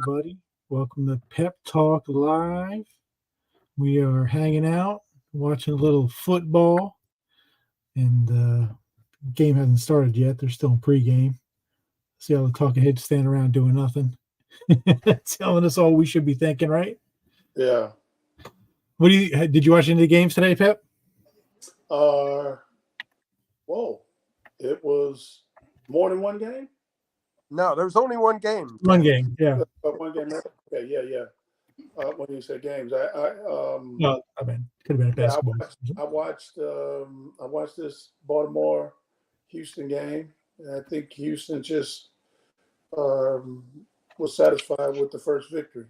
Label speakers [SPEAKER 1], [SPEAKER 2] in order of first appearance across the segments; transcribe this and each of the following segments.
[SPEAKER 1] everybody. Welcome to Pep Talk Live. We are hanging out, watching a little football, and game hasn't started yet. They're still in pregame. See all the talking heads standing around doing nothing, telling us all we should be thinking, right?
[SPEAKER 2] Yeah.
[SPEAKER 1] Did you watch any of the games today, Pep?
[SPEAKER 2] Whoa. It was more than one game?
[SPEAKER 3] No, there was only one game.
[SPEAKER 1] One game, yeah.
[SPEAKER 2] One game. Okay, yeah. When you say games,
[SPEAKER 1] Well, I mean, could have been a basketball.
[SPEAKER 2] I watched this Baltimore Houston game. And I think Houston just was satisfied with the first victory.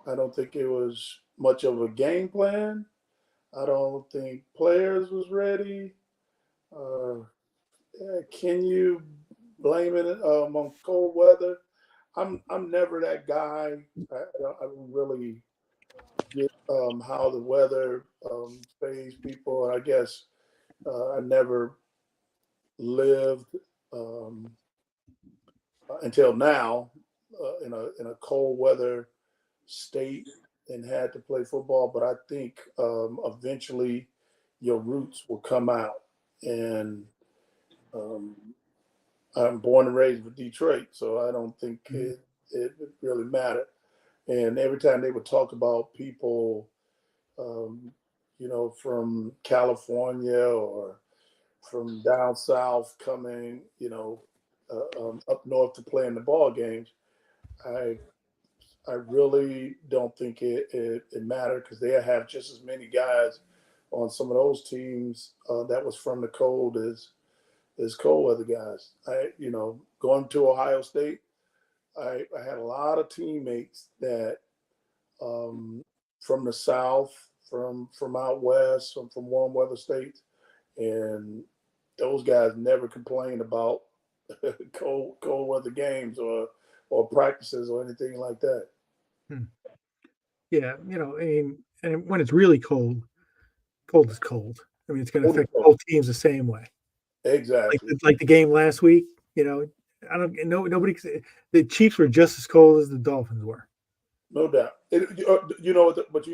[SPEAKER 2] I don't think it was much of a game plan. I don't think players was ready. Can you blame it on cold weather? I'm never that guy. I don't really get how the weather phase people. I guess I never lived until now in a cold weather state and had to play football. But I think eventually your roots will come out. And I'm born and raised in Detroit, so I don't think it really mattered. And every time they would talk about people, from California or from down south coming, up north to play in the ball games, I really don't think it mattered because they have just as many guys on some of those teams that was from the cold as cold weather guys. Going to Ohio State, I had a lot of teammates that from the South, from out west, from warm weather states, and those guys never complained about cold weather games or practices or anything like that.
[SPEAKER 1] Yeah, and when it's really cold is cold. I mean, it's going to affect both teams the same way.
[SPEAKER 2] Exactly.
[SPEAKER 1] Like the game last week, nobody. The Chiefs were just as cold as the Dolphins were.
[SPEAKER 2] No doubt. But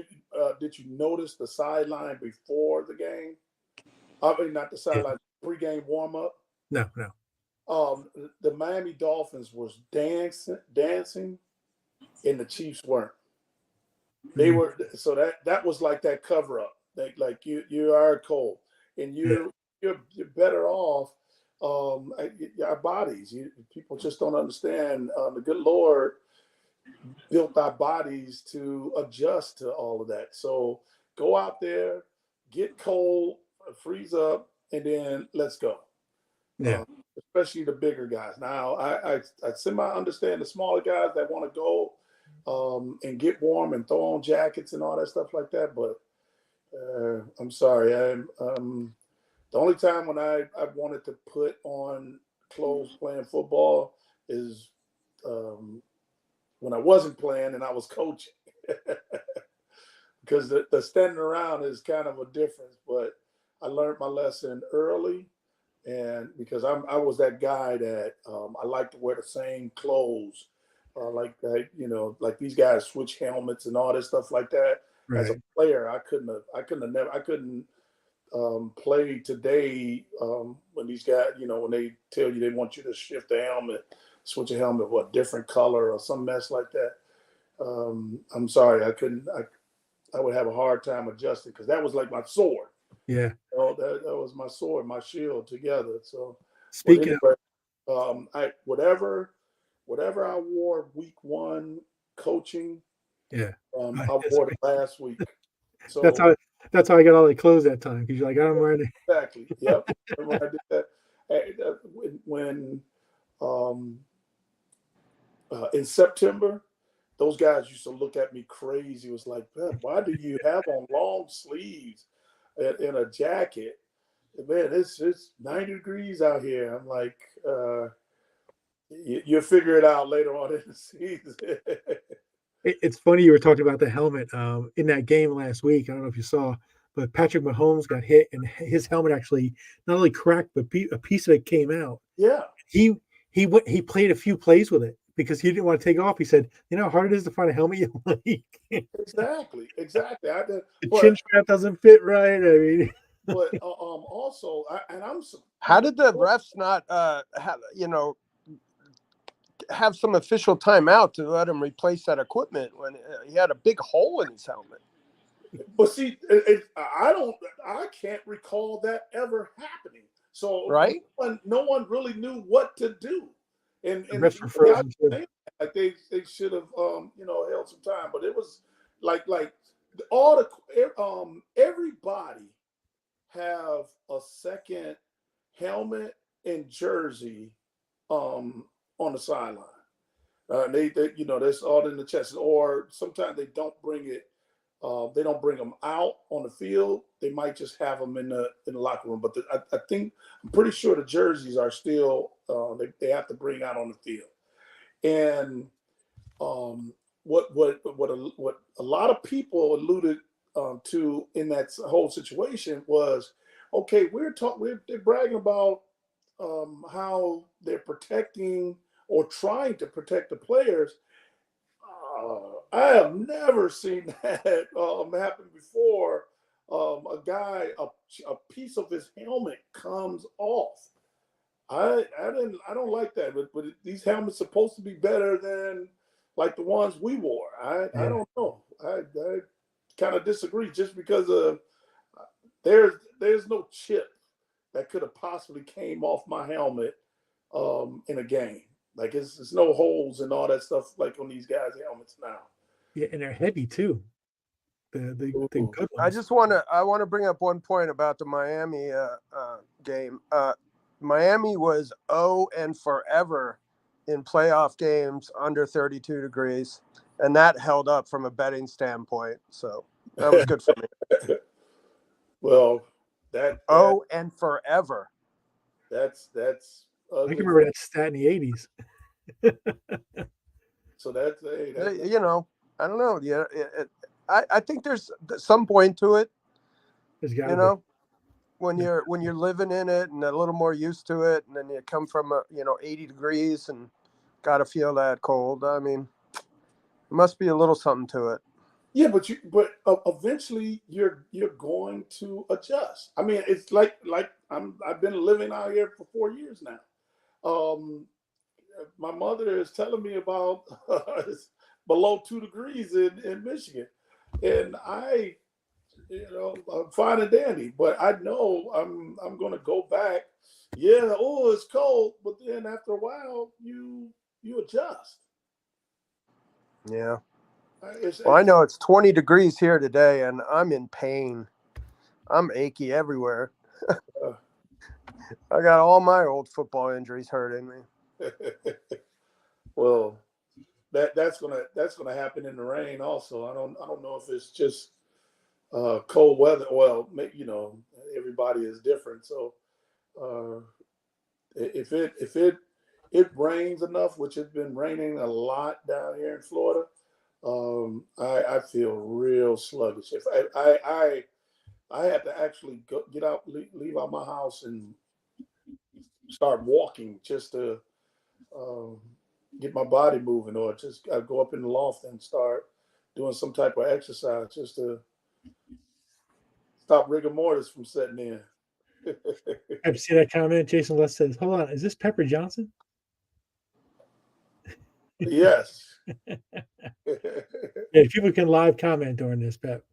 [SPEAKER 2] did you notice the sideline before the game? I mean, not the sideline, pregame warm up.
[SPEAKER 1] No.
[SPEAKER 2] The Miami Dolphins was dancing, and the Chiefs weren't. They were, so that was like that cover up. Like you are cold, and you're better off. Our bodies, people just don't understand. The good Lord built our bodies to adjust to all of that. So go out there, get cold, freeze up, and then let's go.
[SPEAKER 1] Yeah.
[SPEAKER 2] Especially the bigger guys. Now I semi-understand the smaller guys that want to go and get warm and throw on jackets and all that stuff like that. But I'm sorry. The only time when I wanted to put on clothes playing football is when I wasn't playing and I was coaching. Because the standing around is kind of a difference. But I learned my lesson early. And because I was that guy that I like to wear the same clothes. Like these guys switch helmets and all this stuff like that. Right. As a player, I couldn't play today when these guys, when they tell you they want you to shift the helmet, switch a helmet, different color or some mess like that. I'm sorry, I couldn't. I would have a hard time adjusting because that was like my sword.
[SPEAKER 1] Yeah.
[SPEAKER 2] That was my sword, my shield together. So
[SPEAKER 1] speaking
[SPEAKER 2] of, whatever I wore week one coaching,
[SPEAKER 1] I
[SPEAKER 2] wore it last week. So
[SPEAKER 1] that's how I got all the clothes that time because you're like, I don't wear it.
[SPEAKER 2] Exactly. Yep. When I did that, when in September, those guys used to look at me crazy. It was like, why do you have on long sleeves and a jacket? Man, it's 90 degrees out here. I'm like, you'll figure it out later on in the season.
[SPEAKER 1] It's funny you were talking about the helmet in that game last week. I don't know if you saw, but Patrick Mahomes got hit and his helmet actually not only cracked, but a piece of it came out.
[SPEAKER 2] Yeah.
[SPEAKER 1] He played a few plays with it because he didn't want to take off. He said, "You know how hard it is to find a helmet you like.
[SPEAKER 2] Exactly.
[SPEAKER 1] The chin
[SPEAKER 2] But
[SPEAKER 1] strap doesn't fit right." I mean,
[SPEAKER 2] also,
[SPEAKER 3] How did the refs not have some official timeout to let him replace that equipment when he had a big hole in his helmet?
[SPEAKER 2] But see, I can't recall that ever happening. So
[SPEAKER 3] Right?
[SPEAKER 2] no one really knew what to do, and
[SPEAKER 1] the refs were
[SPEAKER 2] guys
[SPEAKER 1] frozen too.
[SPEAKER 2] think like they should have held some time, but it was like all everybody have a second helmet and jersey on the sideline. They that's all in the chest, or sometimes they don't bring it. They don't bring them out on the field. They might just have them in the locker room. But I think I'm pretty sure the jerseys are still they have to bring out on the field. And what a lot of people alluded to in that whole situation was, okay, they're bragging about how they're protecting or trying to protect the players. I have never seen that happen before. A piece of his helmet comes off. I don't like that. But these helmets supposed to be better than like the ones we wore. I don't know. I kind of disagree. Just because there's no chip that could have possibly came off my helmet in a game. Like it's no holes and all that stuff like on these guys' helmets now.
[SPEAKER 1] Yeah, and they're heavy too. The good ones.
[SPEAKER 3] I want to bring up one point about the Miami game. Miami was 0 and forever in playoff games under 32 degrees, and that held up from a betting standpoint. So that was good for me.
[SPEAKER 2] Well, that
[SPEAKER 3] 0 and forever.
[SPEAKER 2] That's
[SPEAKER 1] I can remember that stat in the 80s.
[SPEAKER 2] So that's
[SPEAKER 3] I don't know. Yeah, I think there's some point to it.
[SPEAKER 1] There's got to be.
[SPEAKER 3] When you're living in it and a little more used to it, and then you come from 80 degrees and got to feel that cold. I mean, it must be a little something to it.
[SPEAKER 2] Yeah, but eventually you're going to adjust. I mean, it's like I've been living out here for 4 years now. My mother is telling me about it's below 2 degrees in Michigan, and I'm fine and dandy, but I know I'm going to go back. Yeah, it's cold, but then after a while you adjust.
[SPEAKER 3] Yeah. Well, I know it's 20 degrees here today, and I'm in pain. I'm achy everywhere. I got all my old football injuries hurting me.
[SPEAKER 2] Well, that's gonna happen in the rain. Also, I don't know if it's just cold weather. Well, everybody is different. So if it rains enough, which it's been raining a lot down here in Florida, I feel real sluggish. If I had to actually leave out my house and start walking just to get my body moving, or just go up in the loft and start doing some type of exercise just to stop rigor mortis from setting in.
[SPEAKER 1] I've seen that comment. Jason West says, "Hold on, is this Pepper Johnson?"
[SPEAKER 2] Yes.
[SPEAKER 1] Yeah, people can live comment during this, Pep.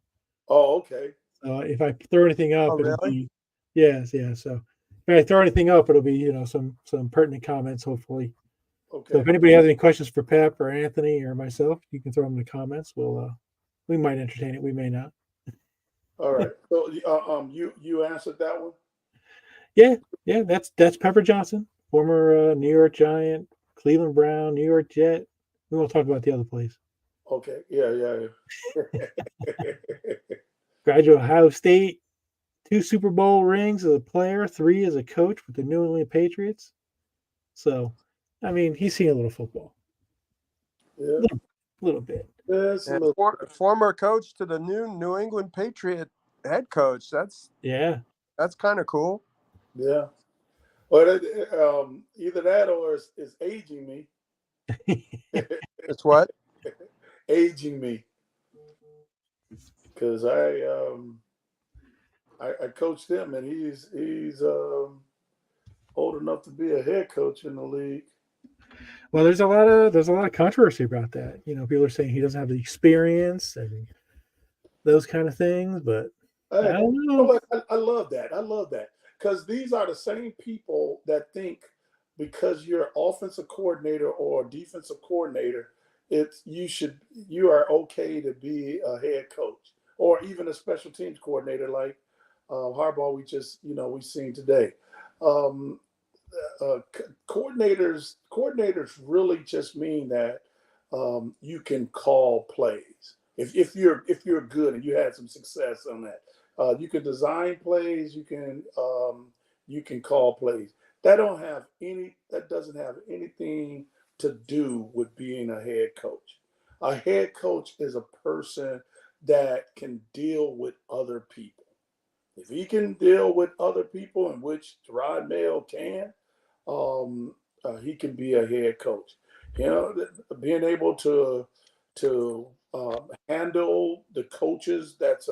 [SPEAKER 2] Oh, okay.
[SPEAKER 1] If I throw anything up, it'll
[SPEAKER 3] really?
[SPEAKER 1] be yeah. So if I throw anything up, it'll be some pertinent comments, hopefully.
[SPEAKER 2] Okay.
[SPEAKER 1] So if anybody has any questions for Pep or Anthony or myself, you can throw them in the comments. We might entertain it. We may not.
[SPEAKER 2] All right. So you answered that one.
[SPEAKER 1] Yeah. That's Pepper Johnson, former New York Giant, Cleveland Brown, New York Jet. We won't talk about the other plays.
[SPEAKER 2] Okay. Yeah.
[SPEAKER 1] Graduate Ohio State, 2 Super Bowl rings as a player, 3 as a coach with the New England Patriots. So, I mean, he's seen a little football.
[SPEAKER 2] Yeah.
[SPEAKER 1] A little bit.
[SPEAKER 2] Yes.
[SPEAKER 3] Former coach to the New England Patriot head coach. That's kind of cool.
[SPEAKER 2] Yeah. Well, either that or it's aging me.
[SPEAKER 3] It's what?
[SPEAKER 2] Aging me, because I coached him, and he's old enough to be a head coach in the league.
[SPEAKER 1] Well, there's a lot of controversy about that. People are saying he doesn't have the experience and those kind of things, but I
[SPEAKER 2] Hey,
[SPEAKER 1] don't
[SPEAKER 2] you know
[SPEAKER 1] know.
[SPEAKER 2] what? I love that. I love that because these are the same people that think because you're offensive coordinator or defensive coordinator, you are okay to be a head coach or even a special teams coordinator like Harbaugh. We've seen today. Um, coordinators really just mean that you can call plays if you're good and you had some success on that. You can design plays. You can call plays. That doesn't have anything to do with being a head coach. A head coach is a person that can deal with other people. If he can deal with other people, in which Rod Mail can, he can be a head coach. Being able to handle the coaches that's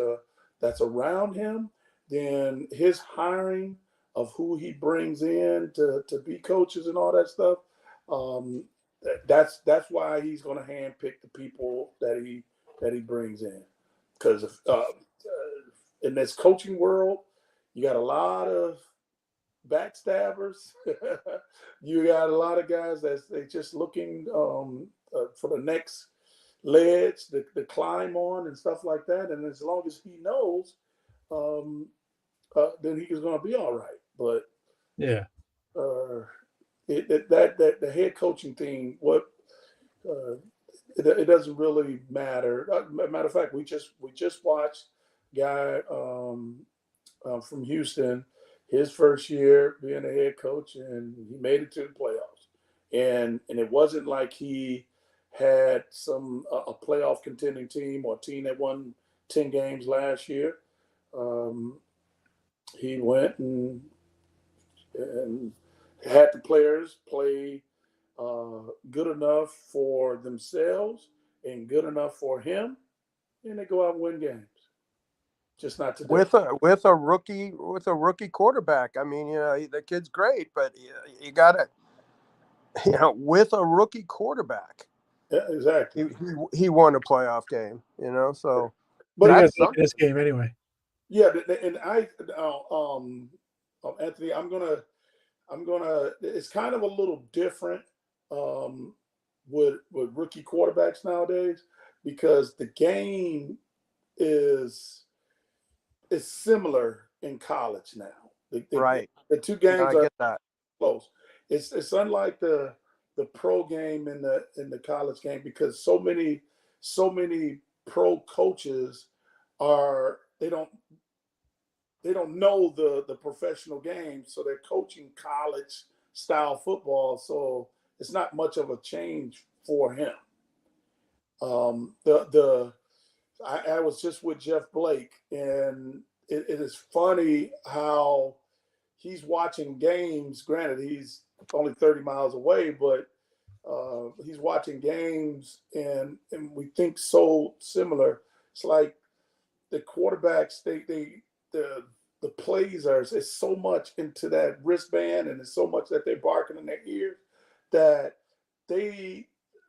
[SPEAKER 2] around him, then his hiring of who he brings in to be coaches and all that stuff. Um, that's why he's going to handpick the people that he brings in, because in this coaching world, you got a lot of backstabbers. You got a lot of guys they just looking for the next ledge to climb on and stuff like that. And as long as he knows, um, then he's going to be all right. But
[SPEAKER 1] Yeah.
[SPEAKER 2] uh, that the head coaching thing, uh, it doesn't really matter. Matter of fact, we just watched guy from Houston, his first year being a head coach, and he made it to the playoffs. And it wasn't like he had a playoff contending team or a team that won 10 games last year. Um, he went and had the players play good enough for themselves and good enough for him, and they go out and win games. Just not today.
[SPEAKER 3] With a rookie quarterback. I mean, the kid's great, but you got to, with a rookie quarterback,
[SPEAKER 2] Yeah, exactly.
[SPEAKER 3] he won a playoff game. So
[SPEAKER 1] What do you guys
[SPEAKER 3] that's
[SPEAKER 1] think
[SPEAKER 3] something.
[SPEAKER 1] in this game anyway?
[SPEAKER 2] Yeah, and Anthony, I'm gonna. It's kind of a little different with rookie quarterbacks nowadays because the game is similar in college now.
[SPEAKER 3] Right.
[SPEAKER 2] The two
[SPEAKER 3] No,
[SPEAKER 2] games
[SPEAKER 3] I
[SPEAKER 2] are
[SPEAKER 3] get that.
[SPEAKER 2] close. It's unlike the pro game and the college game because so many pro coaches are they don't know the professional game, so they're coaching college style football. So it's not much of a change for him. The I was just with Jeff Blake, and it is funny how he's watching games. Granted, he's only 30 miles away, but he's watching games, and we think so similar. It's like the quarterbacks, the plays it's so much into that wristband, and it's so much that they're barking in their ears that they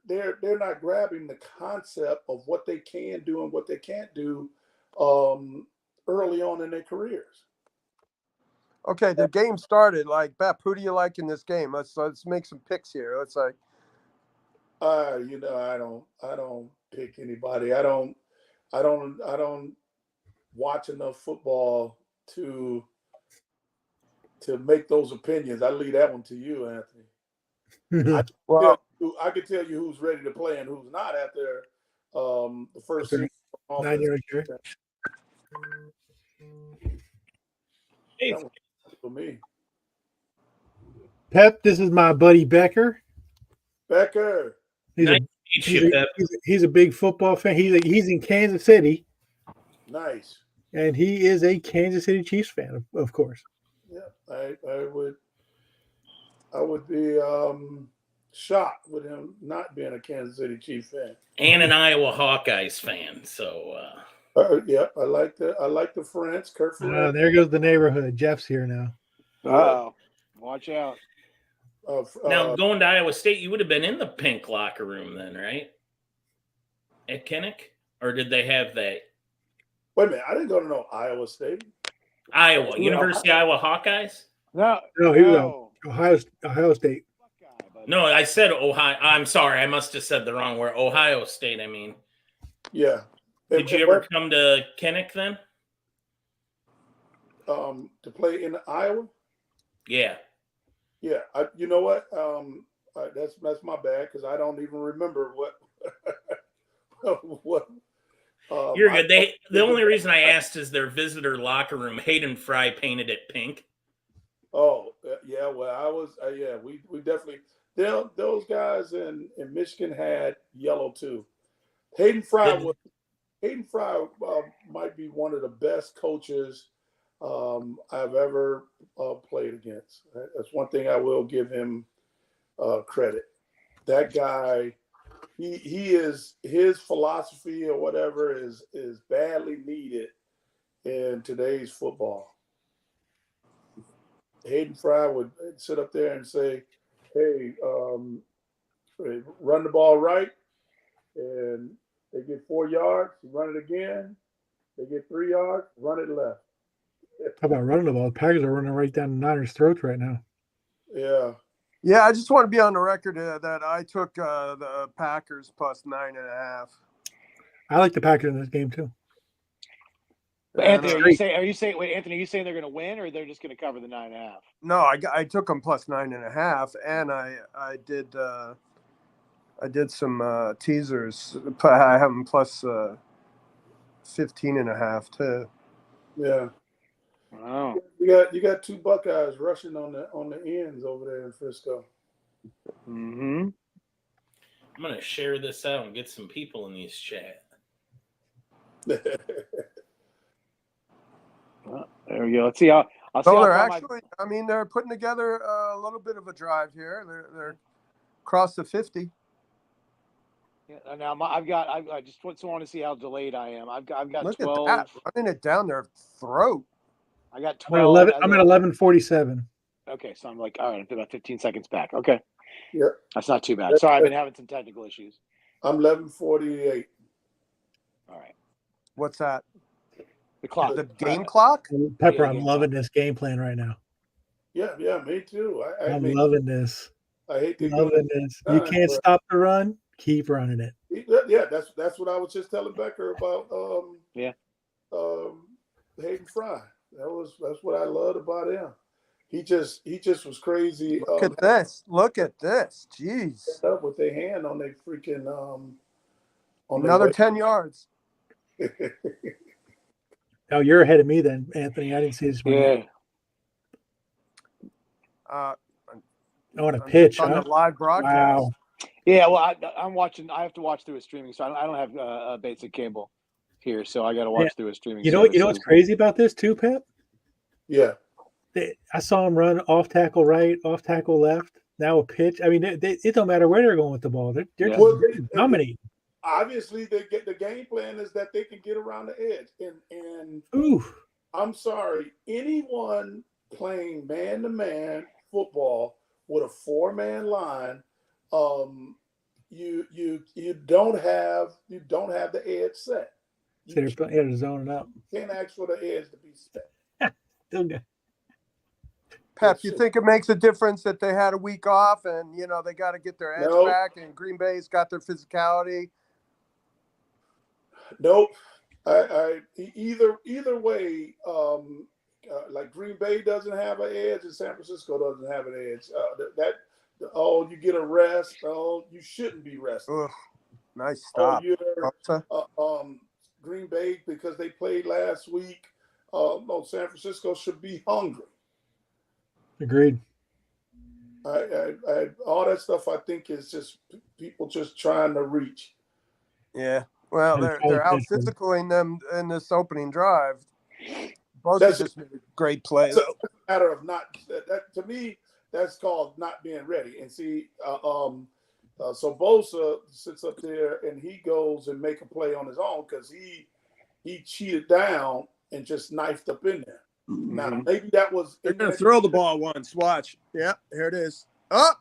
[SPEAKER 2] they're not grabbing the concept of what they can do and what they can't do early on in their careers.
[SPEAKER 3] Okay, the game started. Like, Bep, who do you like in this game? Let's make some picks here. Let's like.
[SPEAKER 2] I don't pick anybody. I don't watch enough football to make those opinions. I leave that one to you, Anthony. I can
[SPEAKER 3] Well,
[SPEAKER 2] I can tell you who's ready to play and who's not after the first
[SPEAKER 1] Okay.
[SPEAKER 2] season of offense.
[SPEAKER 1] 9-yard carry. Hey,
[SPEAKER 2] That was for me.
[SPEAKER 1] Pep, this is my buddy Becker.
[SPEAKER 2] Becker.
[SPEAKER 1] He's
[SPEAKER 4] Nice
[SPEAKER 1] a
[SPEAKER 4] to meet you, Pep.
[SPEAKER 1] he's a big football fan. He's in Kansas City,
[SPEAKER 2] Nice.
[SPEAKER 1] and he is a Kansas City Chiefs fan, of course.
[SPEAKER 2] Yeah, I would be shocked with him not being a Kansas City Chiefs fan.
[SPEAKER 4] And an Iowa Hawkeyes fan. So
[SPEAKER 2] Yeah, I like the Ferentz, Kurt Ferentz.
[SPEAKER 1] There goes the neighborhood. Jeff's here now.
[SPEAKER 5] Oh, watch out.
[SPEAKER 4] now going to Iowa State, you would have been in the pink locker room then, right? At Kinnick? Or did they have that?
[SPEAKER 2] Wait a minute, I didn't go to no Iowa State.
[SPEAKER 4] Iowa, University of Iowa Hawkeyes?
[SPEAKER 5] No,
[SPEAKER 1] He was Ohio State.
[SPEAKER 4] No, I said Ohio. I'm sorry, I must have said the wrong word. Ohio State, I mean.
[SPEAKER 2] Yeah.
[SPEAKER 4] Did you ever come to Kinnick then?
[SPEAKER 2] To play in Iowa?
[SPEAKER 4] Yeah.
[SPEAKER 2] Yeah. You know what? That's my bad because I don't even remember what what.
[SPEAKER 4] You're good. The only reason I asked is their visitor locker room. Hayden Fry painted it pink.
[SPEAKER 2] Oh yeah, well I was we definitely those guys in Michigan had yellow too. Hayden Fry might be one of the best coaches I've ever played against. That's one thing I will give him credit. That guy, he is his philosophy or whatever is badly needed in today's football. Hayden Fry would sit up there and say, "Hey, run the ball right, and they get 4 yards. You run it again, they get 3 yards. Run it left."
[SPEAKER 1] How about running the ball? The Packers are running right down the Niners' throats right now.
[SPEAKER 2] Yeah.
[SPEAKER 3] Yeah, I just want to be on the record that I took the Packers plus 9.5.
[SPEAKER 1] I like the Packers in this game too.
[SPEAKER 5] Anthony, are you saying they're going to win or they're just going to cover the 9.5?
[SPEAKER 3] No, I took them plus 9.5, and I did some teasers. I have them plus 15.5 too.
[SPEAKER 2] Yeah.
[SPEAKER 5] Wow.
[SPEAKER 2] You got two Buckeyes rushing on the ends over there in Frisco.
[SPEAKER 5] Mm-hmm.
[SPEAKER 4] I'm going to share this out and get some people in these chat.
[SPEAKER 5] Well, there we go. Let's see how.
[SPEAKER 3] They're putting together a little bit of a drive here. They're across the 50.
[SPEAKER 5] Yeah, now I just want to see how delayed I am. I've got
[SPEAKER 3] Look
[SPEAKER 5] 12.
[SPEAKER 3] at that, running it down their throat.
[SPEAKER 5] I got
[SPEAKER 1] I'm at
[SPEAKER 5] 12.
[SPEAKER 1] I'm at 11:47.
[SPEAKER 5] Okay, so I'm like, all right, I'm about 15 seconds back. Okay.
[SPEAKER 2] Yeah.
[SPEAKER 5] That's not too bad. Sorry, I've been having some technical issues.
[SPEAKER 2] I'm 11:48.
[SPEAKER 5] All right.
[SPEAKER 3] What's that?
[SPEAKER 5] The clock.
[SPEAKER 3] The game clock?
[SPEAKER 1] Pepper,
[SPEAKER 5] Yeah,
[SPEAKER 1] I'm loving this game plan right now.
[SPEAKER 2] Yeah, me too.
[SPEAKER 1] I'm loving this.
[SPEAKER 2] I hate to
[SPEAKER 1] loving this. You can't stop the run. Keep running it.
[SPEAKER 2] Yeah, that's what I was just telling Becker about. Hayden Fry. That's what I loved about him. He just was crazy.
[SPEAKER 3] Look at this. Look at this. Jeez.
[SPEAKER 2] Up with their hand on their freaking on
[SPEAKER 3] another 10 yards.
[SPEAKER 1] Oh, you're ahead of me then, Anthony. I didn't see this one.
[SPEAKER 5] Yeah.
[SPEAKER 1] I want to pitch
[SPEAKER 3] on the live broadcast.
[SPEAKER 1] Wow.
[SPEAKER 5] Yeah, well, I'm watching. I have to watch through a streaming, so I don't have a basic cable here, so I got to watch through a streaming.
[SPEAKER 1] You know what's crazy about this too, Pep?
[SPEAKER 2] Yeah.
[SPEAKER 1] I saw him run off tackle right, off tackle left. Now a pitch. I mean, it don't matter where they're going with the ball. They're just dominating.
[SPEAKER 2] Obviously, the game plan is that they can get around the edge. And I'm sorry, anyone playing man-to-man football with a 4-man line, you don't have the edge set.
[SPEAKER 1] They're zoning up.
[SPEAKER 2] You can't ask for the edge to be set.
[SPEAKER 1] Still good.
[SPEAKER 3] Pep, you think it makes a difference that they had a week off and they got to get their edge back, and Green Bay's got their physicality?
[SPEAKER 2] Nope. Either way, like Green Bay doesn't have an edge and San Francisco doesn't have an edge. You get a rest. You shouldn't be resting.
[SPEAKER 3] Ugh, nice stop.
[SPEAKER 2] Green Bay, because they played last week. San Francisco should be hungry.
[SPEAKER 1] Agreed.
[SPEAKER 2] All that stuff I think is just people just trying to reach.
[SPEAKER 3] Yeah. Well, they're out physicaling them in this opening drive. Both of just made great plays.
[SPEAKER 2] It's a matter of not that to me. that's called not being ready. And see, so Bosa sits up there and he goes and make a play on his own because he cheated down and just knifed up in there. Now maybe that was.
[SPEAKER 3] They're going to throw the ball once. Watch. Yeah, here it is. Oh,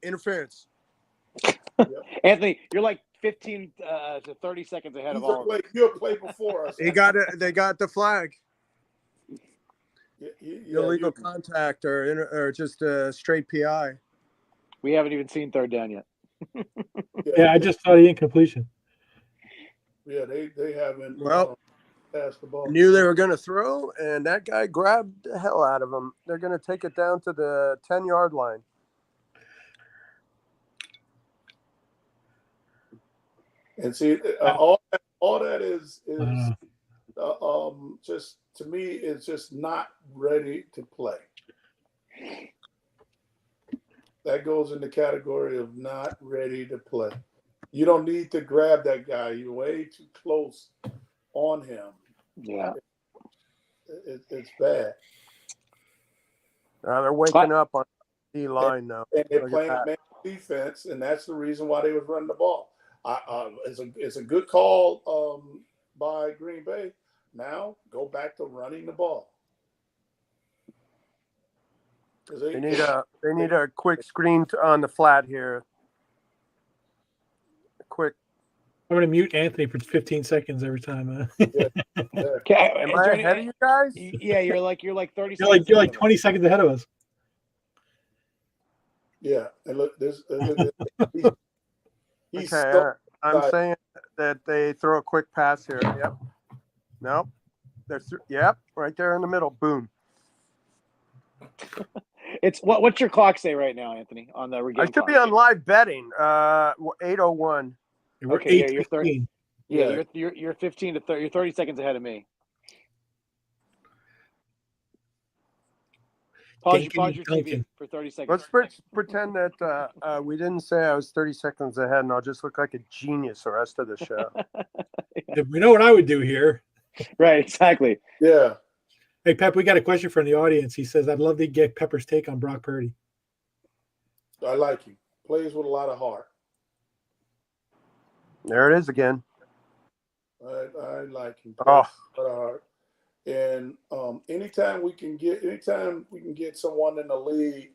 [SPEAKER 3] interference.
[SPEAKER 5] Yep. Anthony, you're like 15 to 30 seconds ahead of all of them.
[SPEAKER 2] You're a play before us.
[SPEAKER 3] They got the flag.
[SPEAKER 2] Yeah,
[SPEAKER 3] illegal contact or just a straight PI.
[SPEAKER 5] We haven't even seen third down yet.
[SPEAKER 1] Yeah, I just saw the incompletion.
[SPEAKER 2] Yeah, they haven't passed the ball.
[SPEAKER 3] Knew they were going to throw, and that guy grabbed the hell out of him. They're going to take it down to the 10-yard line.
[SPEAKER 2] And see, all that is just, to me, is just not ready to play. That goes in the category of not ready to play. You don't need to grab that guy. You're way too close on him.
[SPEAKER 5] Yeah.
[SPEAKER 2] It's bad.
[SPEAKER 3] They're waking up on the line now.
[SPEAKER 2] And they're playing man defense, and that's the reason why they was running the ball. It's a good call by Green Bay. Now go back to running the ball.
[SPEAKER 3] They need a quick screen on the flat here. Quick.
[SPEAKER 1] I'm going to mute Anthony for 15 seconds every time.
[SPEAKER 3] Am I ahead of you guys?
[SPEAKER 5] Yeah, you're like 30
[SPEAKER 1] You're like 20 seconds ahead of us.
[SPEAKER 2] Yeah, and look, he's
[SPEAKER 3] okay. I'm saying that they throw a quick pass here. Yep. Nope. Yep. Right there in the middle. Boom.
[SPEAKER 5] It's what's your clock say right now, Anthony? On the
[SPEAKER 3] I should be on live betting. 8:01.
[SPEAKER 5] Okay, yeah, you're 30. Yeah, you're 15 to 30. You're 30 seconds ahead of me. Pause your TV for 30 seconds.
[SPEAKER 3] Let's pretend that we didn't say I was 30 seconds ahead, and I'll just look like a genius the rest of the show.
[SPEAKER 1] We know what I would do here.
[SPEAKER 5] Right, exactly.
[SPEAKER 2] Yeah.
[SPEAKER 1] Hey, Pep, we got a question from the audience. He says, I'd love to get Pepper's take on Brock Purdy.
[SPEAKER 2] I like him. Plays with a lot of heart.
[SPEAKER 3] There it is again.
[SPEAKER 2] I like him.
[SPEAKER 3] Oh.
[SPEAKER 2] With a lot of heart. And anytime we can get someone in the league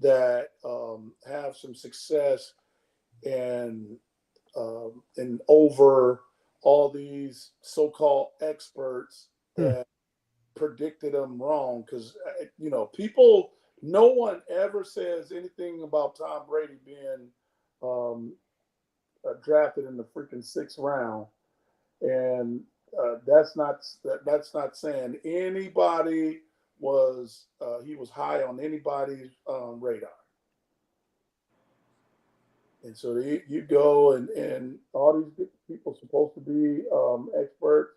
[SPEAKER 2] that have some success and over all these so-called experts that predicted them wrong, because people, no one ever says anything about Tom Brady being drafted in the freaking 6th round, and that's not saying anybody was he was high on anybody's radar. And so you go and all these people supposed to be experts.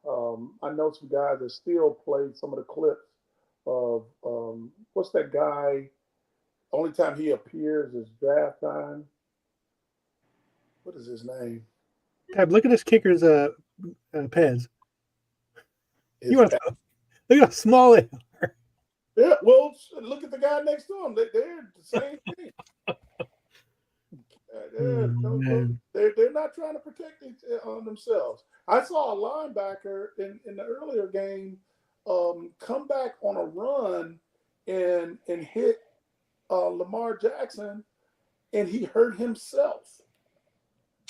[SPEAKER 2] I know some guys that still play some of the clips of what's that guy? Only time he appears is draft time. What is his name?
[SPEAKER 1] Tab, look at this kicker's pads. Look at how small they are.
[SPEAKER 2] Yeah, well, look at the guy next to him. They're the same thing. They're not trying to protect themselves. I saw a linebacker in the earlier game come back on a run and hit Lamar Jackson, and he hurt himself.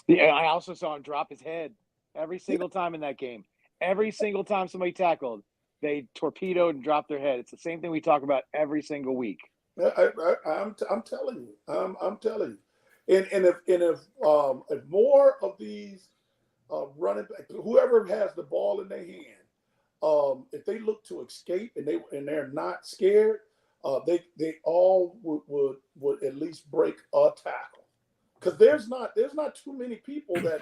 [SPEAKER 5] Yeah, I also saw him drop his head every single time in that game. Every single time somebody tackled, they torpedoed and dropped their head. It's the same thing we talk about every single week.
[SPEAKER 2] I'm telling you. I'm telling you. And if more of these running back, whoever has the ball in their hand, if they look to escape and they're not scared, they all would at least break a tackle, because there's not too many people that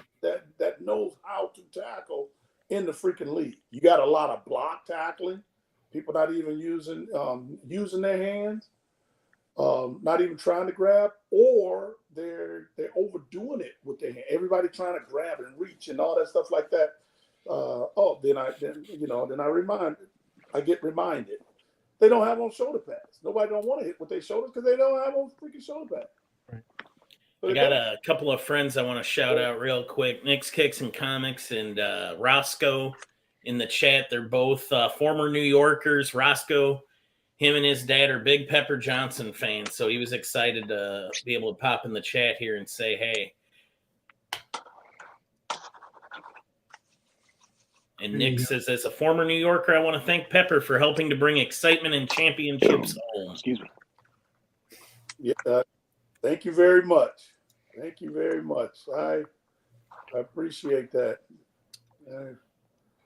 [SPEAKER 2] knows how to tackle in the freaking league. You got a lot of block tackling, people not even using their hands. Not even trying to grab, or they're overdoing it with their hand. Everybody trying to grab and reach and all that stuff like that. Then I get reminded They don't have on shoulder pads. Nobody don't want to hit with their shoulders because they don't have on freaking shoulder pads.
[SPEAKER 1] Right.
[SPEAKER 2] So
[SPEAKER 4] I got a couple of friends I want to shout out real quick. Nick's Kicks and Comics and Roscoe in the chat. They're both former New Yorkers. Roscoe, him and his dad are big Pepper Johnson fans, so he was excited to be able to pop in the chat here and say, hey. And Nick says, as a former New Yorker, I want to thank Pepper for helping to bring excitement and championships home.
[SPEAKER 5] Excuse me.
[SPEAKER 2] Yeah, thank you very much. Thank you very much. I appreciate that.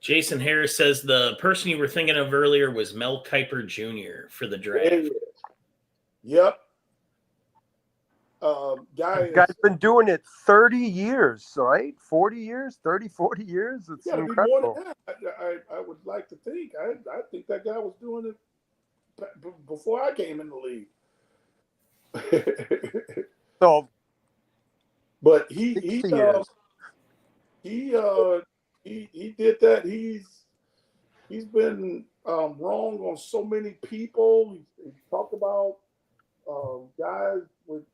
[SPEAKER 4] Jason Harris says the person you were thinking of earlier was Mel Kiper Jr. for the draft.
[SPEAKER 2] Yep.
[SPEAKER 3] Guy's been doing it 30 years, right? 40 years, 30, 40 years. It's incredible.
[SPEAKER 2] More than that. I would like to think. I think that guy was doing it before I came in the league.
[SPEAKER 3] So,
[SPEAKER 2] but he did that. He's been wrong on so many people. He talked about guys with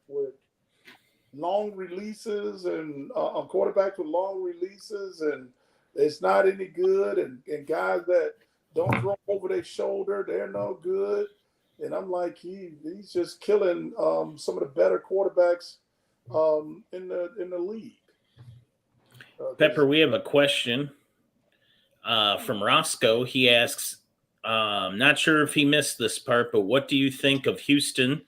[SPEAKER 2] long releases and quarterbacks with long releases, and it's not any good. And guys that don't throw over their shoulder, they're no good. And I'm like, he's just killing some of the better quarterbacks in the league.
[SPEAKER 4] Pepper, we have a question from Roscoe. He asks, not sure if he missed this part, but what do you think of Houston's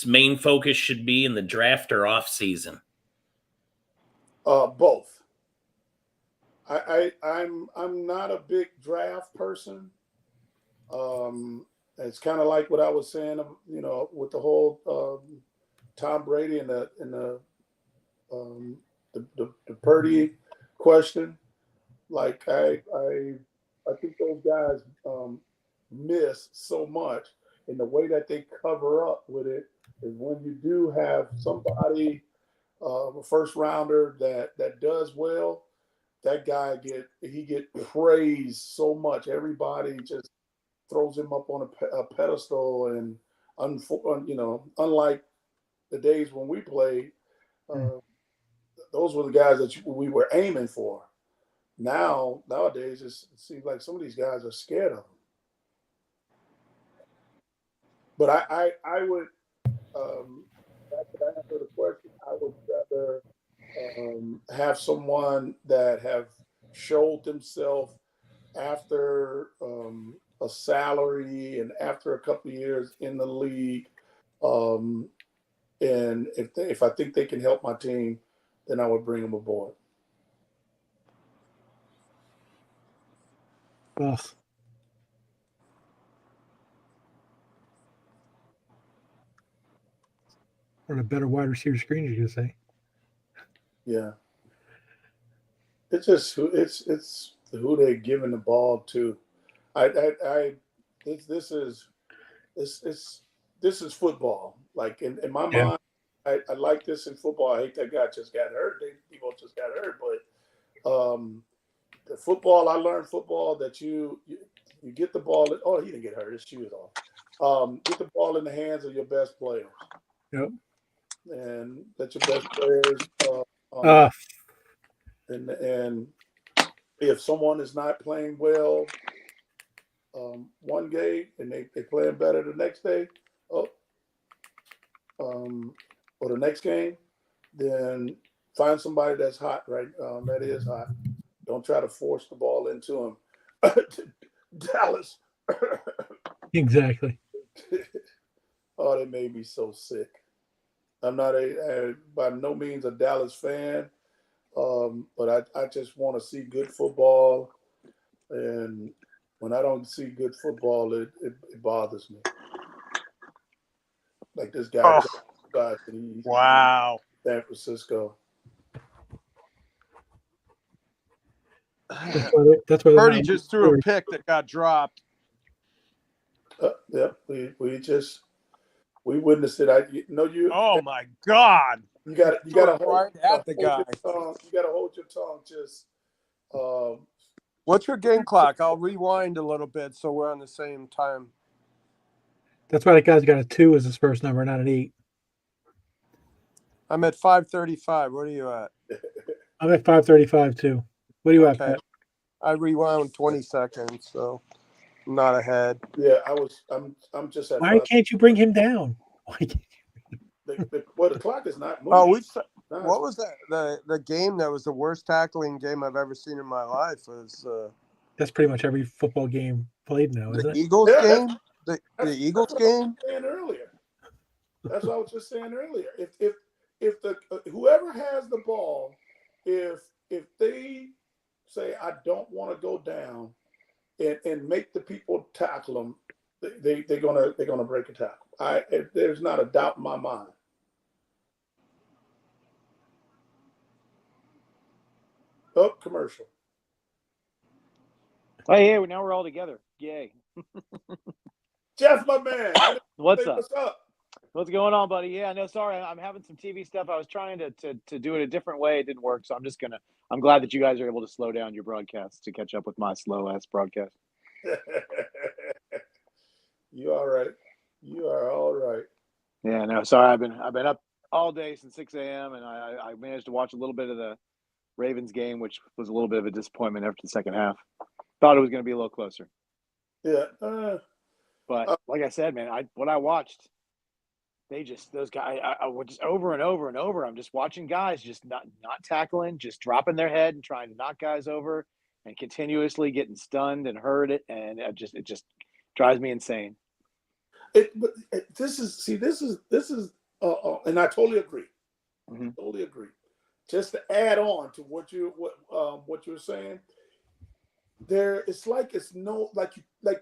[SPEAKER 4] main focus should be in the draft or off season?
[SPEAKER 2] Both. I'm not a big draft person. It's kind of like what I was saying, with the whole Tom Brady and the Purdy question. Like I think those guys miss so much, and the way that they cover up with it is when you do have somebody, a first rounder that does well, that guy get praised so much. Everybody just throws him up on a pedestal, and unlike the days when we played, those were the guys that we were aiming for. Nowadays, it seems like some of these guys are scared of him. But I would, to answer the question, I would rather have someone that have showed themselves after a salary and after a couple of years in the league. And if I think they can help my team, then I would bring them aboard.
[SPEAKER 1] Ugh. Or a better wide receiver screen, you could say.
[SPEAKER 2] Yeah. It's just it's who they're giving the ball to. This is football. Like in my mind, I like this in football. I hate that guy just got hurt. People just got hurt, but the football, I learned football that you get the ball. He didn't get hurt. His shoe is off. Get the ball in the hands of your best players.
[SPEAKER 1] Yep.
[SPEAKER 2] And let your best players. And if someone is not playing well one game and they playing better the next day, or the next game, then find somebody that's hot, right? That is hot. Don't try to force the ball into them. Dallas.
[SPEAKER 1] Exactly.
[SPEAKER 2] Oh, they made me so sick. I'm not by no means a Dallas fan, but I just want to see good football. And when I don't see good football, it bothers me. Like this guy.
[SPEAKER 3] Wow.
[SPEAKER 2] San Francisco.
[SPEAKER 1] That's why
[SPEAKER 3] Purdy just threw a pick that got dropped.
[SPEAKER 2] Yeah, we witnessed it.
[SPEAKER 3] Oh my God!
[SPEAKER 2] You got to
[SPEAKER 3] right at the guy.
[SPEAKER 2] You got to hold your tongue. Just.
[SPEAKER 3] What's your game clock? I'll rewind a little bit so we're on the same time.
[SPEAKER 1] That's why that guy's got a 2 as his first number, not an 8.
[SPEAKER 3] I'm at 535. What are you at?
[SPEAKER 1] I'm at 535 too. What do you have,
[SPEAKER 3] Okay.
[SPEAKER 1] Pat?
[SPEAKER 3] I rewound 20 seconds, so I'm not ahead.
[SPEAKER 2] Yeah, I'm just at
[SPEAKER 1] Why
[SPEAKER 2] 5.
[SPEAKER 1] can't you bring him down? Why can't
[SPEAKER 2] The clock is not moving.
[SPEAKER 3] Oh,
[SPEAKER 2] No,
[SPEAKER 3] what was that? The game that was the worst tackling game I've ever seen in my life was
[SPEAKER 1] That's pretty much every football game played now,
[SPEAKER 3] the
[SPEAKER 1] isn't it?
[SPEAKER 3] Eagles
[SPEAKER 2] Yeah,
[SPEAKER 3] game. The Eagles
[SPEAKER 2] that's what I was
[SPEAKER 3] game.
[SPEAKER 2] saying earlier. That's what I was just saying earlier. If the whoever has the ball, if they say I don't want to go down and make the people tackle them, they're gonna break a tackle. There's not a doubt in my mind. Oh, commercial.
[SPEAKER 5] Oh yeah, now we're all together. Yay!
[SPEAKER 2] Jeff, my man.
[SPEAKER 5] What's up?
[SPEAKER 2] What's up?
[SPEAKER 5] What's going on, buddy? Yeah, no, sorry, I'm having some TV stuff. I was trying to do it a different way. It didn't work, so I'm glad that you guys are able to slow down your broadcast to catch up with my slow ass broadcast.
[SPEAKER 2] You all right? You are all right.
[SPEAKER 5] Yeah, no, sorry. I've been up all day since 6 a.m. and I managed to watch a little bit of the Ravens game, which was a little bit of a disappointment after the second half. Thought it was going to be a little closer.
[SPEAKER 2] Yeah.
[SPEAKER 5] But like I said, man, what I watched, those guys, I would just over and over and over. I'm just watching guys just not tackling, just dropping their head and trying to knock guys over, and continuously getting stunned and hurt it, and it just drives me insane.
[SPEAKER 2] This is, and I totally agree.
[SPEAKER 5] Mm-hmm.
[SPEAKER 2] Totally agree. Just to add on to what you were saying, it's like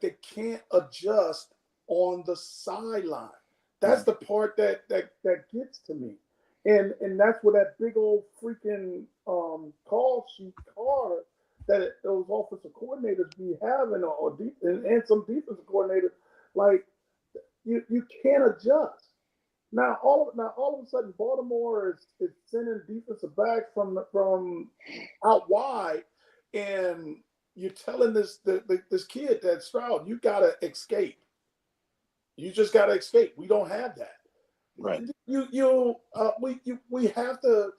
[SPEAKER 2] they can't adjust on the sideline. That's the part that gets to me, and that's where that big old freaking call sheet card that those offensive coordinators be having, and some defensive coordinators, like you can't adjust. Now all of a sudden Baltimore is sending defensive backs from out wide, and you're telling this kid that Stroud, you gotta escape. You just gotta escape. We don't have that.
[SPEAKER 5] Right.
[SPEAKER 2] We have to.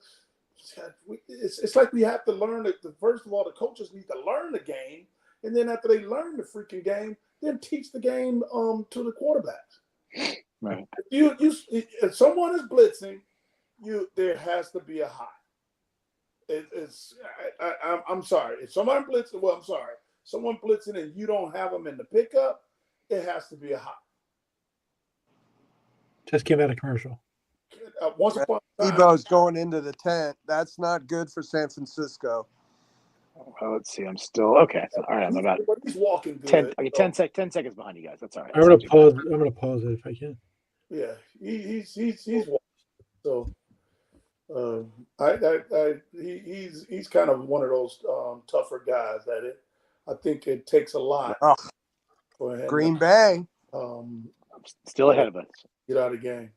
[SPEAKER 2] It's like we have to learn it. First of all, the coaches need to learn the game, and then after they learn the freaking game, then teach the game to the quarterbacks.
[SPEAKER 5] Right.
[SPEAKER 2] If someone is blitzing, there has to be a high. I'm sorry. If someone blitzing, I'm sorry. Someone blitzing and you don't have them in the pickup, it has to be a high.
[SPEAKER 1] Just came out of commercial.
[SPEAKER 2] Once upon a time,
[SPEAKER 3] Debo's going into the tent. That's not good for San Francisco.
[SPEAKER 5] Well, let's see. I'm still okay. So, all right, I'm about
[SPEAKER 2] he's walking good.
[SPEAKER 5] 10 seconds behind you guys. That's all right.
[SPEAKER 1] I'm gonna pause. I'm gonna pause it if I can.
[SPEAKER 2] Yeah, he's walking. So, he's kind of one of those tougher guys that I think it takes a lot for him.
[SPEAKER 3] Green Bay.
[SPEAKER 5] Still ahead of us.
[SPEAKER 2] Get out of the game.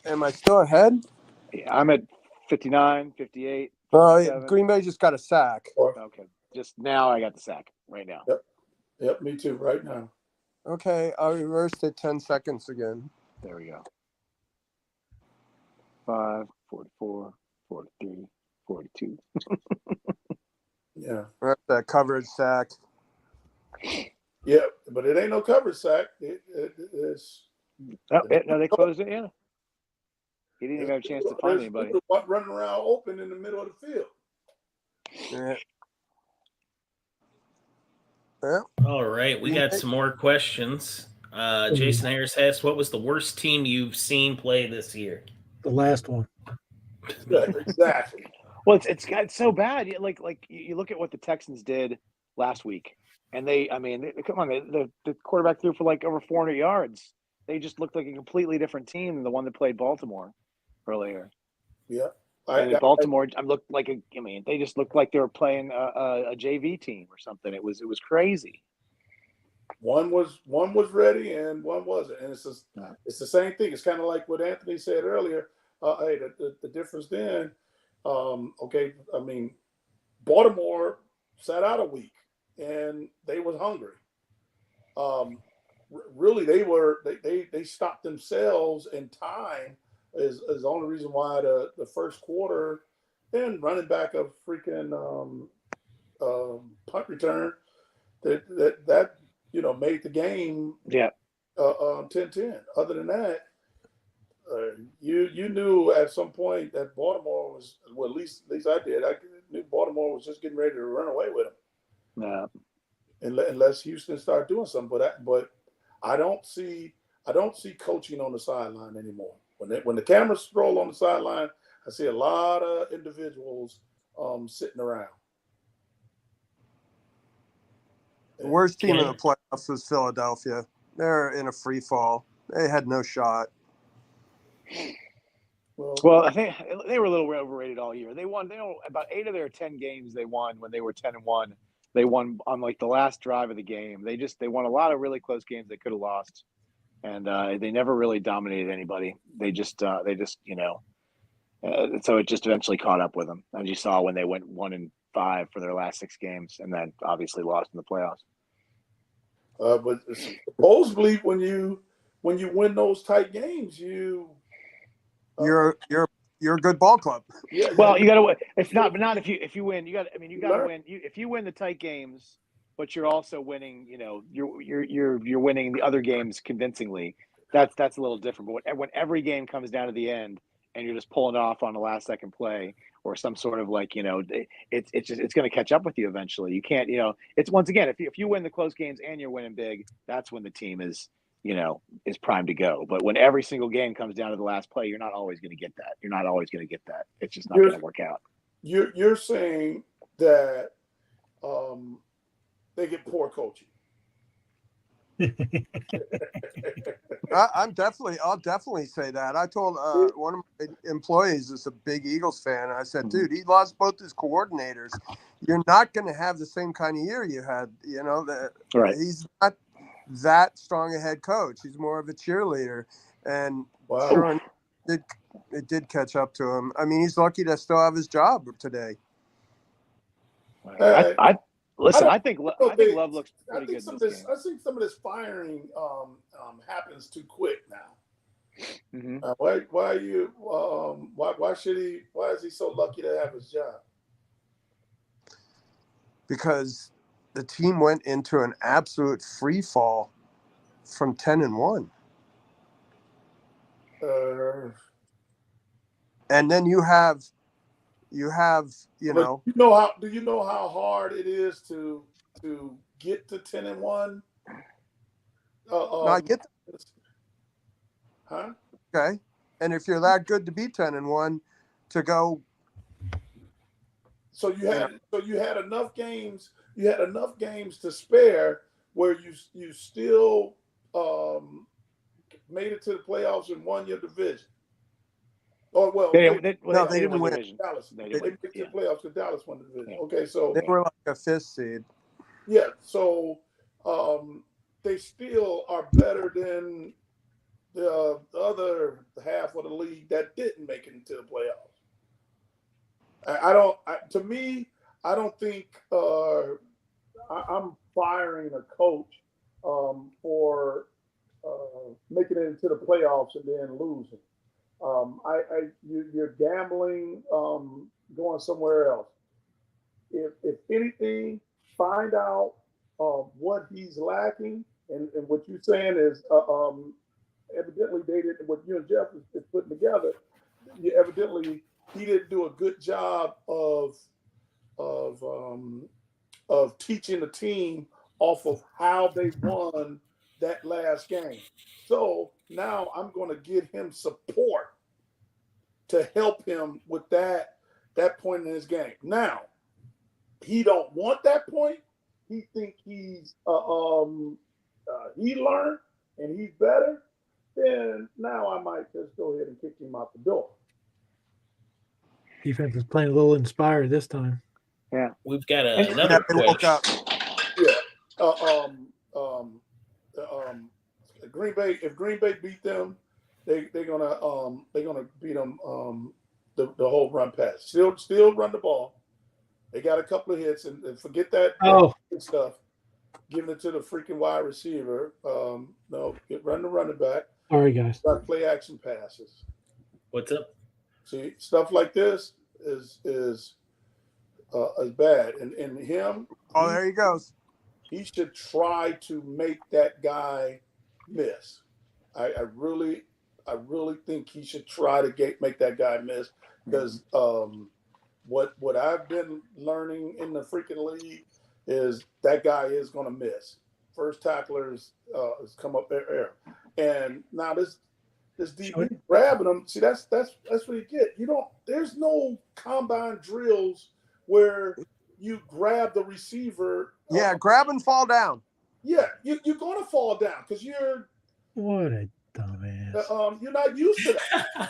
[SPEAKER 3] Am I still ahead?
[SPEAKER 5] Yeah, I'm at 59, 58.
[SPEAKER 3] Green Bay just got a sack.
[SPEAKER 5] Okay. Just now I got the sack right now.
[SPEAKER 2] Yep, me too, right now.
[SPEAKER 3] Okay, I reversed it 10 seconds again.
[SPEAKER 5] There we go. 5, 44, 43, 42.
[SPEAKER 2] Yeah.
[SPEAKER 3] That's that coverage sack.
[SPEAKER 2] Yeah, but it ain't no coverage sack. It's
[SPEAKER 5] no, they closed it. Yeah. He didn't even have a chance to find anybody.
[SPEAKER 2] Running around open in the middle of the field.
[SPEAKER 3] Yeah.
[SPEAKER 4] All right, we got some more questions. Jason Harris asked, "What was the worst team you've seen play this year?"
[SPEAKER 1] The last one.
[SPEAKER 2] Yeah, exactly.
[SPEAKER 5] Well, it's got so bad. Like you look at what the Texans did last week, and come on, the quarterback threw for like over 400 yards. They just looked like a completely different team than the one that played Baltimore earlier.
[SPEAKER 2] Yeah,
[SPEAKER 5] Baltimore. They just looked like they were playing a JV team or something. It was crazy.
[SPEAKER 2] One was ready and one wasn't, and it's the same thing. It's kind of like what Anthony said earlier. Hey, the difference then. Baltimore sat out a week and they was hungry. really they stopped themselves in time is the only reason why the first quarter and running back a freaking punt return that made the game 10-10. Other than that, you knew at some point that Baltimore was, well, at least I did. I knew Baltimore was just getting ready to run away with them.
[SPEAKER 5] Yeah.
[SPEAKER 2] Unless Houston started doing something, but I don't see coaching on the sideline anymore. When the cameras stroll on the sideline, I see a lot of individuals sitting around.
[SPEAKER 3] The worst team in the playoffs was Philadelphia. They're in a free fall. They had no shot.
[SPEAKER 5] Well, I think they were a little overrated all year. They won. About 8 of their 10 games they won when they were 10-1. They won on like the last drive of the game. They won a lot of really close games they could have lost, and they never really dominated anybody. They just so it just eventually caught up with them, as you saw when they went 1-5 for their last 6 games, and then obviously lost in the playoffs.
[SPEAKER 2] But supposedly when you win those tight games, you're
[SPEAKER 3] a good ball club.
[SPEAKER 2] Yeah.
[SPEAKER 5] Well, you got to win. It's not, but not if you win. You got to win. If you win the tight games, but you're also winning. You're winning the other games convincingly. That's a little different. But when every game comes down to the end and you're just pulling off on the last second play or some sort of it's going to catch up with you eventually. You can't. It's once again if you win the close games and you're winning big, that's when the team is primed to go. But when every single game comes down to the last play, you're not always going to get that. It's just not going to work out.
[SPEAKER 2] You're saying that they get poor coaching.
[SPEAKER 3] I'll definitely say that. I told one of my employees is a big Eagles fan. I said, dude, he lost both his coordinators. You're not going to have the same kind of year you had.
[SPEAKER 5] Right.
[SPEAKER 3] He's not that strong a head coach. He's more of a cheerleader, and sure, it did catch up to him. I mean, he's lucky to still have his job today.
[SPEAKER 5] I think Love looks pretty good.
[SPEAKER 2] I think some of this firing happens too quick now.
[SPEAKER 5] Mm-hmm.
[SPEAKER 2] Why is he so lucky to have his job?
[SPEAKER 3] Because the team went into an absolute free fall from 10-1. And then you have
[SPEAKER 2] Do you know how hard it is to get to 10-1?
[SPEAKER 3] I get that.
[SPEAKER 2] Huh?
[SPEAKER 3] Okay. And if you're that good to be 10-1 to go.
[SPEAKER 2] So you had enough games. You had enough games to spare where you still made it to the playoffs and won your division. Oh well,
[SPEAKER 5] they didn't win.
[SPEAKER 2] Dallas. They made it to the playoffs because Dallas won the division.
[SPEAKER 5] Yeah.
[SPEAKER 2] Okay, so
[SPEAKER 3] they were like a 5th seed.
[SPEAKER 2] Yeah, so they still are better than the other half of the league that didn't make it into the playoffs. I don't think I'm firing a coach for making it into the playoffs and then losing. You're gambling, going somewhere else. If anything, find out what he's lacking, and what you're saying is evidently they did what you and Jeff is putting together. Evidently, he didn't do a good job of teaching the team off of how they won that last game. So now I'm going to give him support to help him with that point in his game. Now, he don't want that point. He think he's he learned and he's better. Then now I might just go ahead and kick him out the door.
[SPEAKER 1] Defense is playing a little inspired this time.
[SPEAKER 5] Yeah,
[SPEAKER 4] we've got another question.
[SPEAKER 2] Yeah. Green Bay. If Green Bay beat them, they're gonna beat them the whole run pass. Still run the ball. They got a couple of hits and forget that stuff. giving it to the freaking wide receiver. No, run the running back.
[SPEAKER 1] All right, guys.
[SPEAKER 2] Start play action passes.
[SPEAKER 4] What's up?
[SPEAKER 2] See, stuff like this is bad. And him.
[SPEAKER 3] Oh, there he goes.
[SPEAKER 2] He should try to make that guy miss. I really think he should try to make that guy miss, because what I've been learning in the freaking league is that guy is going to miss. First tacklers has come up there, and now this DB grabbing him. See, that's what you get. There's no combine drills where you grab the receiver.
[SPEAKER 3] Yeah, grab and fall down.
[SPEAKER 2] Yeah, you're going to fall down because you're.
[SPEAKER 1] What a dumbass.
[SPEAKER 2] You're not used to that.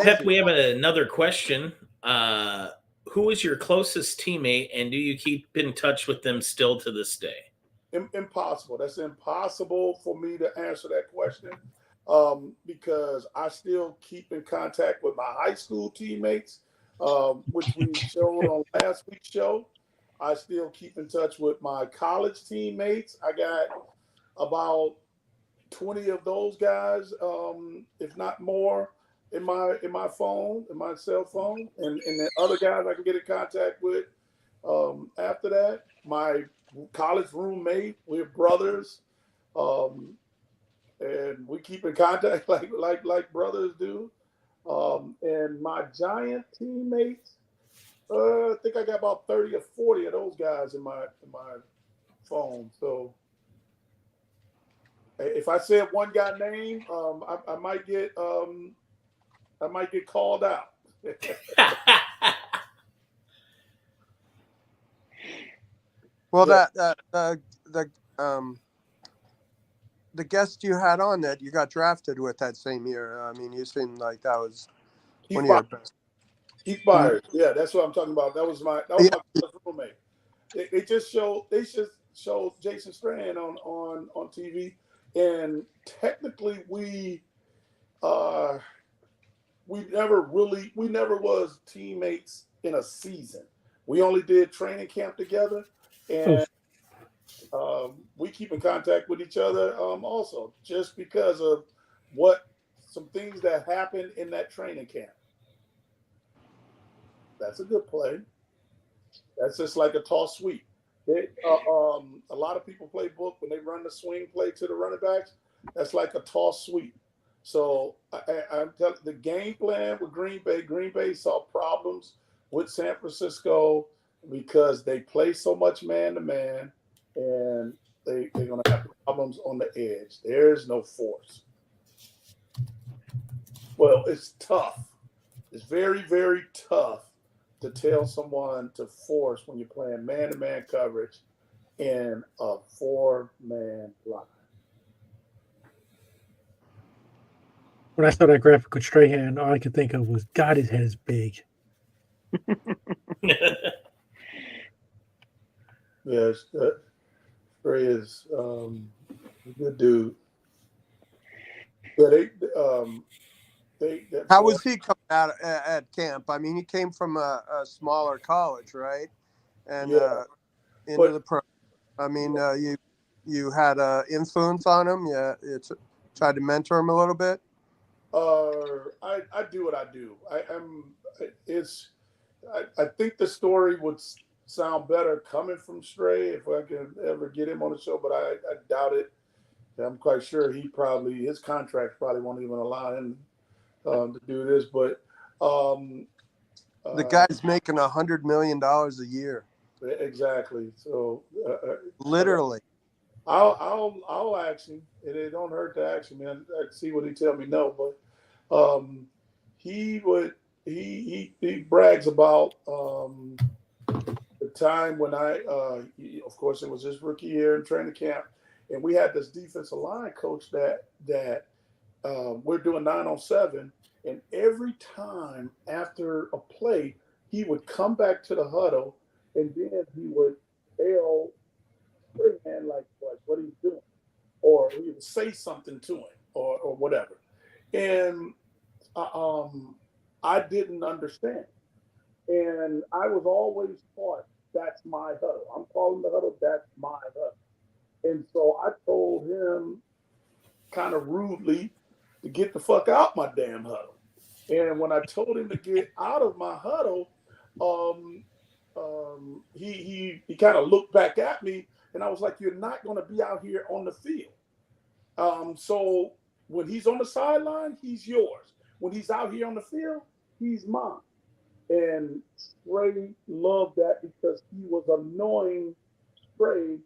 [SPEAKER 4] Pep, we have another question. Who is your closest teammate, and do you keep in touch with them still to this day?
[SPEAKER 2] Impossible. That's impossible for me to answer that question, because I still keep in contact with my high school teammates, which we showed on last week's show. I still keep in touch with my college teammates. I got about 20 of those guys, if not more, in my phone, in my cell phone, and the other guys I can get in contact with. After that, my college roommate, we're brothers, and we keep in contact like brothers do. And my Giant teammates, I think I got about 30 or 40 of those guys in my phone. So if I said one guy name, I might get called out.
[SPEAKER 3] Well, yeah. The guest you had on that you got drafted with that same year. I mean, you seemed like that was one of your best.
[SPEAKER 2] Keith Byers. Yeah, that's what I'm talking about. That was my roommate. They just showed Jason Strand on TV, and technically we never was teammates in a season. We only did training camp together, and we keep in contact with each other also, just because of some things that happened in that training camp. That's a good play. That's just like a toss sweep. A lot of people play book when they run the swing play to the running backs. That's like a toss sweep. So I'm telling the game plan with Green Bay saw problems with San Francisco because they play so much man-to-man, and they're going to have problems on the edge. There's no force. Well, it's tough. It's very, very tough to tell someone to force when you're playing man-to-man coverage in a 4-man line.
[SPEAKER 1] When I saw that graphic with Strahan, all I could think of was, God, his head is big.
[SPEAKER 2] Yes, Stray is a good dude. Yeah,
[SPEAKER 3] How was he coming out at camp? I mean, he came from a smaller college, right? And into the pro. I mean, you had influence on him. Yeah, you tried to mentor him a little bit.
[SPEAKER 2] I do what I do. I think the story would sound better coming from Stray if I can ever get him on the show, but I doubt it. I'm quite sure his contract probably won't even allow him to do this, but
[SPEAKER 3] the guy's making $100 million a year.
[SPEAKER 2] Exactly. So
[SPEAKER 3] literally,
[SPEAKER 2] I'll ask him. It don't hurt to ask him, man. I see what he tell me no, but he brags about the time when of course it was his rookie year in training camp, and we had this defensive line coach that we're doing 9-on-7, and every time after a play, he would come back to the huddle, and then he would tell Strahan like what he's doing, or he would say something to him, or whatever. And I didn't understand, and I was always taught that's my huddle. I'm calling the huddle, that's my huddle. And so I told him kind of rudely to get the fuck out my damn huddle. And when I told him to get out of my huddle, he kind of looked back at me, and I was like, "You're not going to be out here on the field. So when he's on the sideline, he's yours. When he's out here on the field, he's mine." And Trey loved that because he was annoying Trey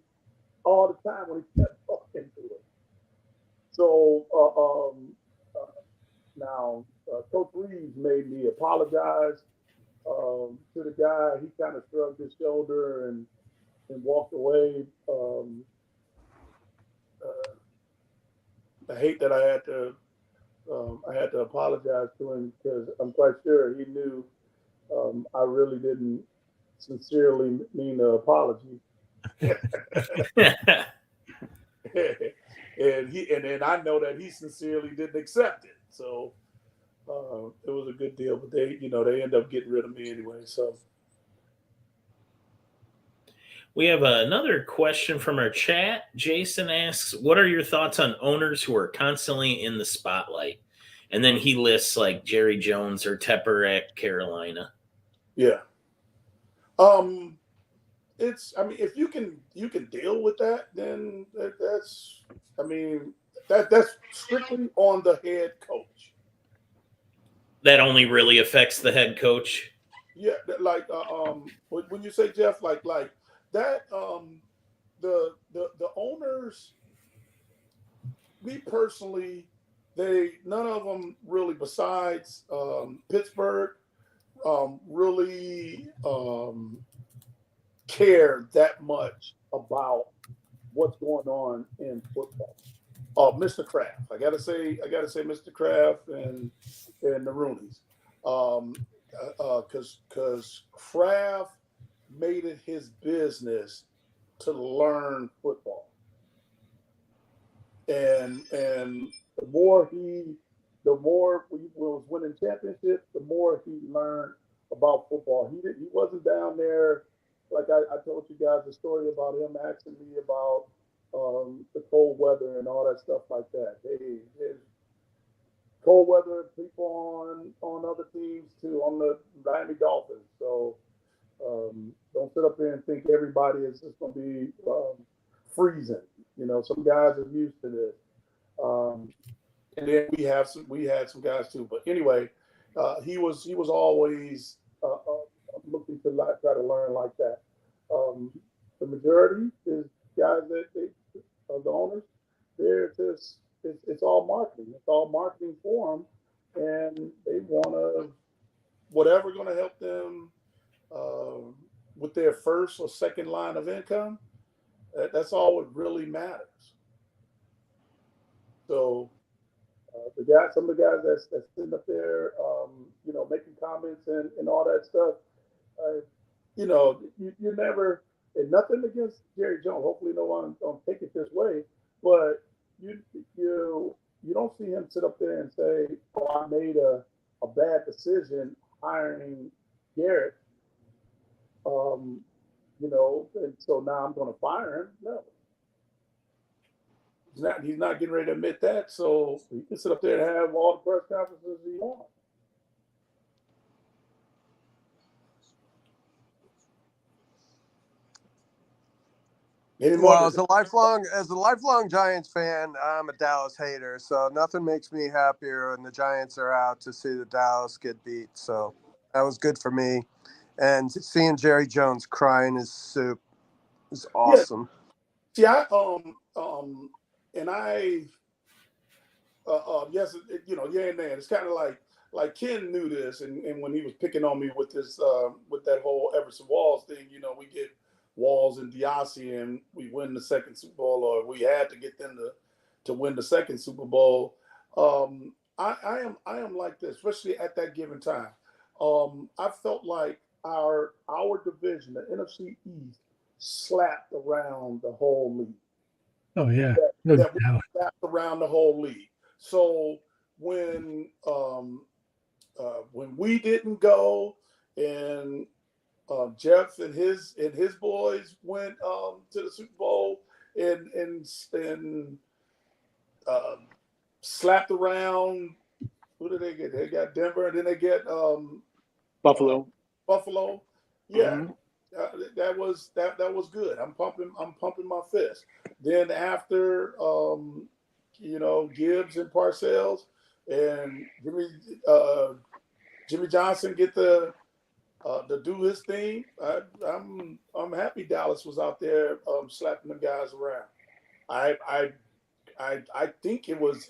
[SPEAKER 2] all the time when he kept talking to him. So now Coach Reeves made me apologize to the guy. He kind of shrugged his shoulder and walked away. I hate that I had to apologize to him because I'm quite sure he knew I really didn't sincerely mean the apology. and then I know that he sincerely didn't accept it. So it was a good deal, but they end up getting rid of me anyway. So
[SPEAKER 4] we have another question from our chat. Jason asks, "What are your thoughts on owners who are constantly in the spotlight?" And then he lists like Jerry Jones or Tepper at Carolina.
[SPEAKER 2] Yeah. If you can deal with that, then that's strictly on the head coach.
[SPEAKER 4] That only really affects the head coach.
[SPEAKER 2] Yeah, like when you say Jeff, like that, the owners, me personally, none of them really, besides Pittsburgh, really care that much about what's going on in football. Mr. Kraft, I gotta say Mr. Kraft and the Roonies, because Kraft made it his business to learn football, and the more he was winning championships, the more he learned about football. He wasn't down there, like I told you guys the story about him asking me about the cold weather and all that stuff like that. Hey, there's cold weather people on other teams too, on the Miami Dolphins. So don't sit up there and think everybody is just going to be freezing. Some guys are used to this. And then we had some guys too. But anyway, he was always looking to try to learn like that. The majority is guys the owners. They're just it's all marketing. It's all marketing for them, and they want to whatever going to help them with their first or second line of income. That's all it really matters. So some of the guys that's sitting up there, making comments and all that stuff, you never, and nothing against Jerry Jones. Hopefully no one don't take it this way, but you don't see him sit up there and say, "Oh, I made a bad decision hiring Garrett, and so now I'm going to fire him." No. He's not getting ready to admit that, so he can sit up there and have all the press conferences he wants.
[SPEAKER 3] Well, as a lifelong Giants fan, I'm a Dallas hater, so nothing makes me happier when the Giants are out to see the Dallas get beat. So that was good for me, and seeing Jerry Jones crying his soup is awesome.
[SPEAKER 2] Yeah. See, and I, yes, yeah and then. It's kind of like Ken knew this, and when he was picking on me with this, with that whole Everson Walls thing, we get Walls and Diassi, and we win the second Super Bowl, or we had to get them to win the second Super Bowl. I am like this, especially at that given time. I felt like our division, the NFC East, slapped around the whole league.
[SPEAKER 1] Oh yeah,
[SPEAKER 2] that slapped around the whole league. So when we didn't go and Jeff and his boys went to the Super Bowl and slapped around. Who did they get? They got Denver, and then they get
[SPEAKER 5] Buffalo.
[SPEAKER 2] Buffalo. Yeah,
[SPEAKER 5] Mhm.
[SPEAKER 2] that was good. I'm pumping my fist. Then after Gibbs and Parcells and Jimmy Johnson get to do his thing. I'm happy Dallas was out there slapping them guys around. I think it was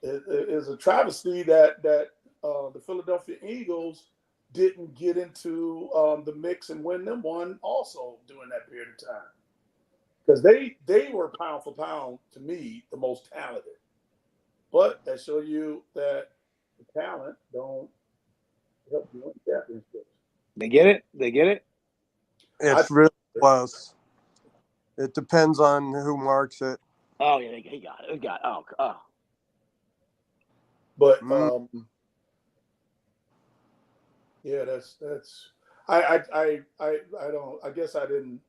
[SPEAKER 2] a travesty that the Philadelphia Eagles didn't get into the mix and win them one also during that period of time, because they were pound for pound to me the most talented. But that show you that the talent don't help you win championships.
[SPEAKER 5] They get it. They get it.
[SPEAKER 3] It's really close. It depends on who marks it.
[SPEAKER 5] Oh yeah, he got it. He got it. Oh.
[SPEAKER 2] But yeah, that's I don't, I guess I didn't,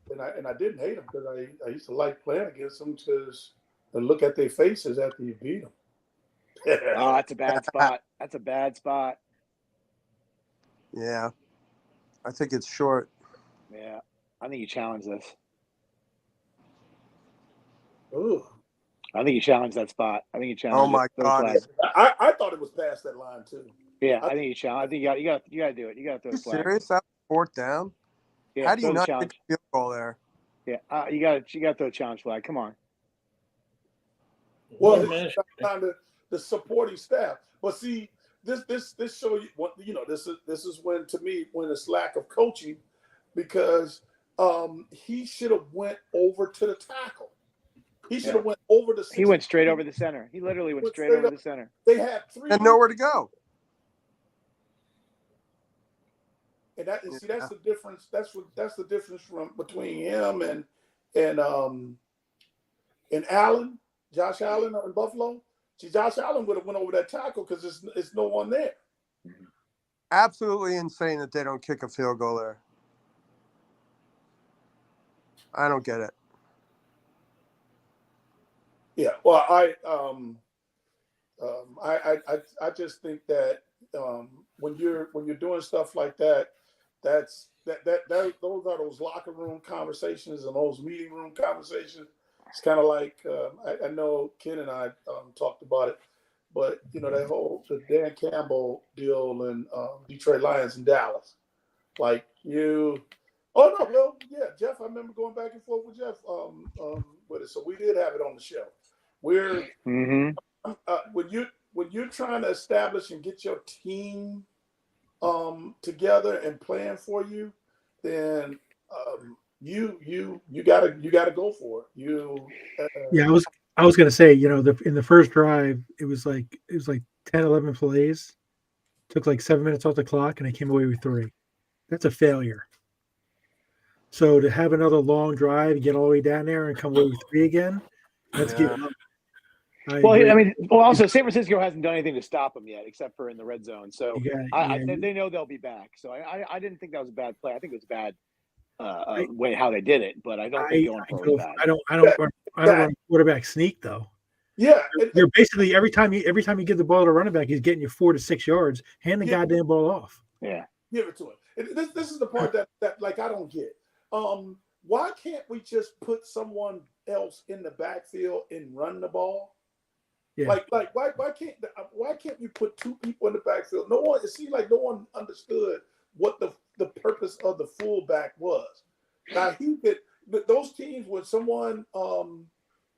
[SPEAKER 2] and I didn't hate them because I used to like playing against them because and look at their faces after you beat them.
[SPEAKER 5] Oh, that's a bad spot. That's a bad spot.
[SPEAKER 3] Yeah, I think it's short.
[SPEAKER 5] Yeah, I think you challenge this.
[SPEAKER 2] Ooh.
[SPEAKER 5] I think you challenge that spot. I think you challenge.
[SPEAKER 3] Oh my God!
[SPEAKER 2] I thought it was past that line too.
[SPEAKER 5] Yeah, I think you challenge. I think you got to do it. You got to throw
[SPEAKER 3] Are you
[SPEAKER 5] the flag.
[SPEAKER 3] serious? That fourth down?
[SPEAKER 5] Yeah,
[SPEAKER 3] how do you
[SPEAKER 5] throw the
[SPEAKER 3] not
[SPEAKER 5] challenge.
[SPEAKER 3] get a field goal there?
[SPEAKER 5] Yeah, you got to throw the challenge flag. Come on.
[SPEAKER 2] Well, it's kind of the supporting staff, but see, this show you what this is when, to me, when it's lack of coaching, because he should have went over to the tackle. He should have went over the.
[SPEAKER 5] He went straight over the center. He literally went straight over the center.
[SPEAKER 2] They had three
[SPEAKER 3] and nowhere to go.
[SPEAKER 2] And that's the difference. That's the difference between him and Allen, Josh Allen in Buffalo. See, Josh Allen would have went over that tackle because it's no one there.
[SPEAKER 3] Absolutely insane that they don't kick a field goal there. I don't get it.
[SPEAKER 2] Yeah, well, I just think that when you're doing stuff like that, those are those locker room conversations and those meeting room conversations. It's kind of like I know Ken and I talked about it, but that whole the Dan Campbell deal and Detroit Lions in Dallas, like you. Oh no, well yeah, Jeff. I remember going back and forth with Jeff with it, so we did have it on the show. We're when you're trying to establish and get your team together and plan for you, then you gotta go for it.
[SPEAKER 1] Yeah, I was gonna say, in the first drive, it was like 10, 11 plays. Took like 7 minutes off the clock, and I came away with 3. That's a failure. So to have another long drive, get all the way down there, and come away with 3 again, that's giving up.
[SPEAKER 5] Also San Francisco hasn't done anything to stop them yet, except for in the red zone. So they know they'll be back. So I didn't think that was a bad play. I think it was a bad way how they did it, but I don't think going for it was bad.
[SPEAKER 1] I don't run quarterback sneak though.
[SPEAKER 2] Yeah,
[SPEAKER 1] you're basically every time you give the ball to a running back, he's getting you 4 to 6 yards. Hand the goddamn ball off.
[SPEAKER 5] Yeah,
[SPEAKER 2] give it to him. This is the part that like I don't get. Why can't we just put someone else in the backfield and run the ball? Yeah. Like why can't you put 2 people in the backfield? It seemed like no one understood what the purpose of the fullback was. Now those teams when someone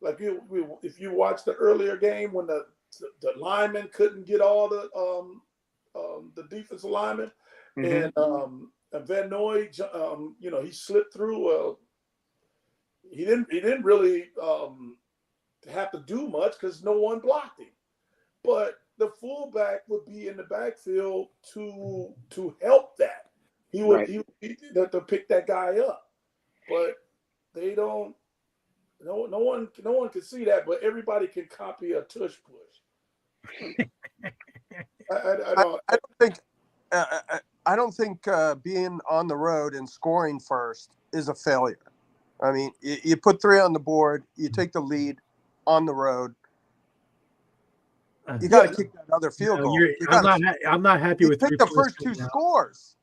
[SPEAKER 2] if you watch the earlier game when the lineman couldn't get all the defensive linemen and Van Noy he slipped through. He didn't really have to do much because no one blocked him. But the fullback would be in the backfield to help that. He would to pick that guy up. But they don't. No one can see that, but everybody can copy a tush push. I don't think.
[SPEAKER 3] I don't think being on the road and scoring first is a failure. I mean, you put 3 on the board, you take the lead on the road. You got to kick that other field goal.
[SPEAKER 1] I'm not happy with 3
[SPEAKER 3] pick the
[SPEAKER 1] points
[SPEAKER 3] first 2
[SPEAKER 1] right now.
[SPEAKER 3] scores.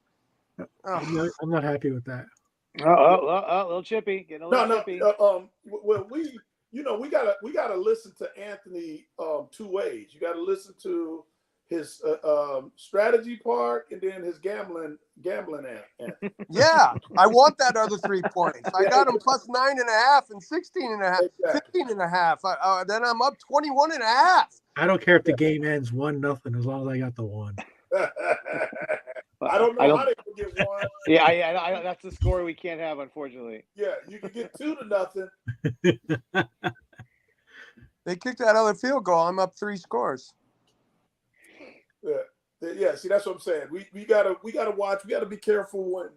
[SPEAKER 1] I'm not happy with that.
[SPEAKER 5] Little chippy, getting a little chippy.
[SPEAKER 2] Well, we gotta listen to Anthony 2 ways. You got to listen to his strategy part and then his gambling app.
[SPEAKER 3] Yeah, I want that other 3 points. I got him plus 9.5 and 16.5,
[SPEAKER 2] Exactly.
[SPEAKER 3] 15.5. Then I'm up 21.5.
[SPEAKER 1] I don't care if the game ends 1-0 as long as I got the 1.
[SPEAKER 2] I don't know how they can get 1.
[SPEAKER 5] Yeah, that's the score we can't have, unfortunately.
[SPEAKER 2] Yeah, you can get 2-0.
[SPEAKER 3] They kicked that other field goal. I'm up 3 scores.
[SPEAKER 2] Yeah. See, that's what I'm saying. We gotta watch. We gotta be careful when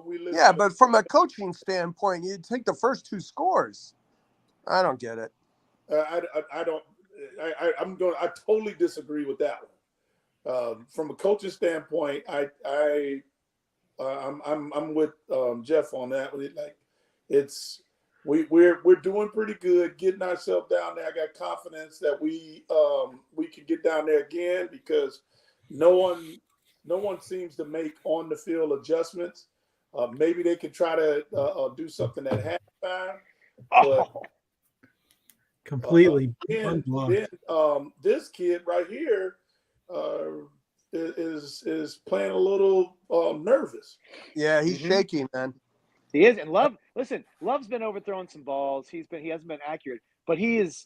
[SPEAKER 2] we listen.
[SPEAKER 3] Yeah, but from a coaching standpoint, you take the first 2 scores. I don't get it.
[SPEAKER 2] I don't. I totally disagree with that one. From a coaching standpoint, I'm with Jeff on that. Like, we're doing pretty good getting ourselves down there. I got confidence that we can get down there again because no one seems to make on the field adjustments. Maybe they could try to do something at halftime. But,
[SPEAKER 1] completely
[SPEAKER 2] then this kid right here is playing a little nervous.
[SPEAKER 3] Yeah, he's shaky, man.
[SPEAKER 5] He is, and Love's been overthrowing some balls. He hasn't been accurate, but he's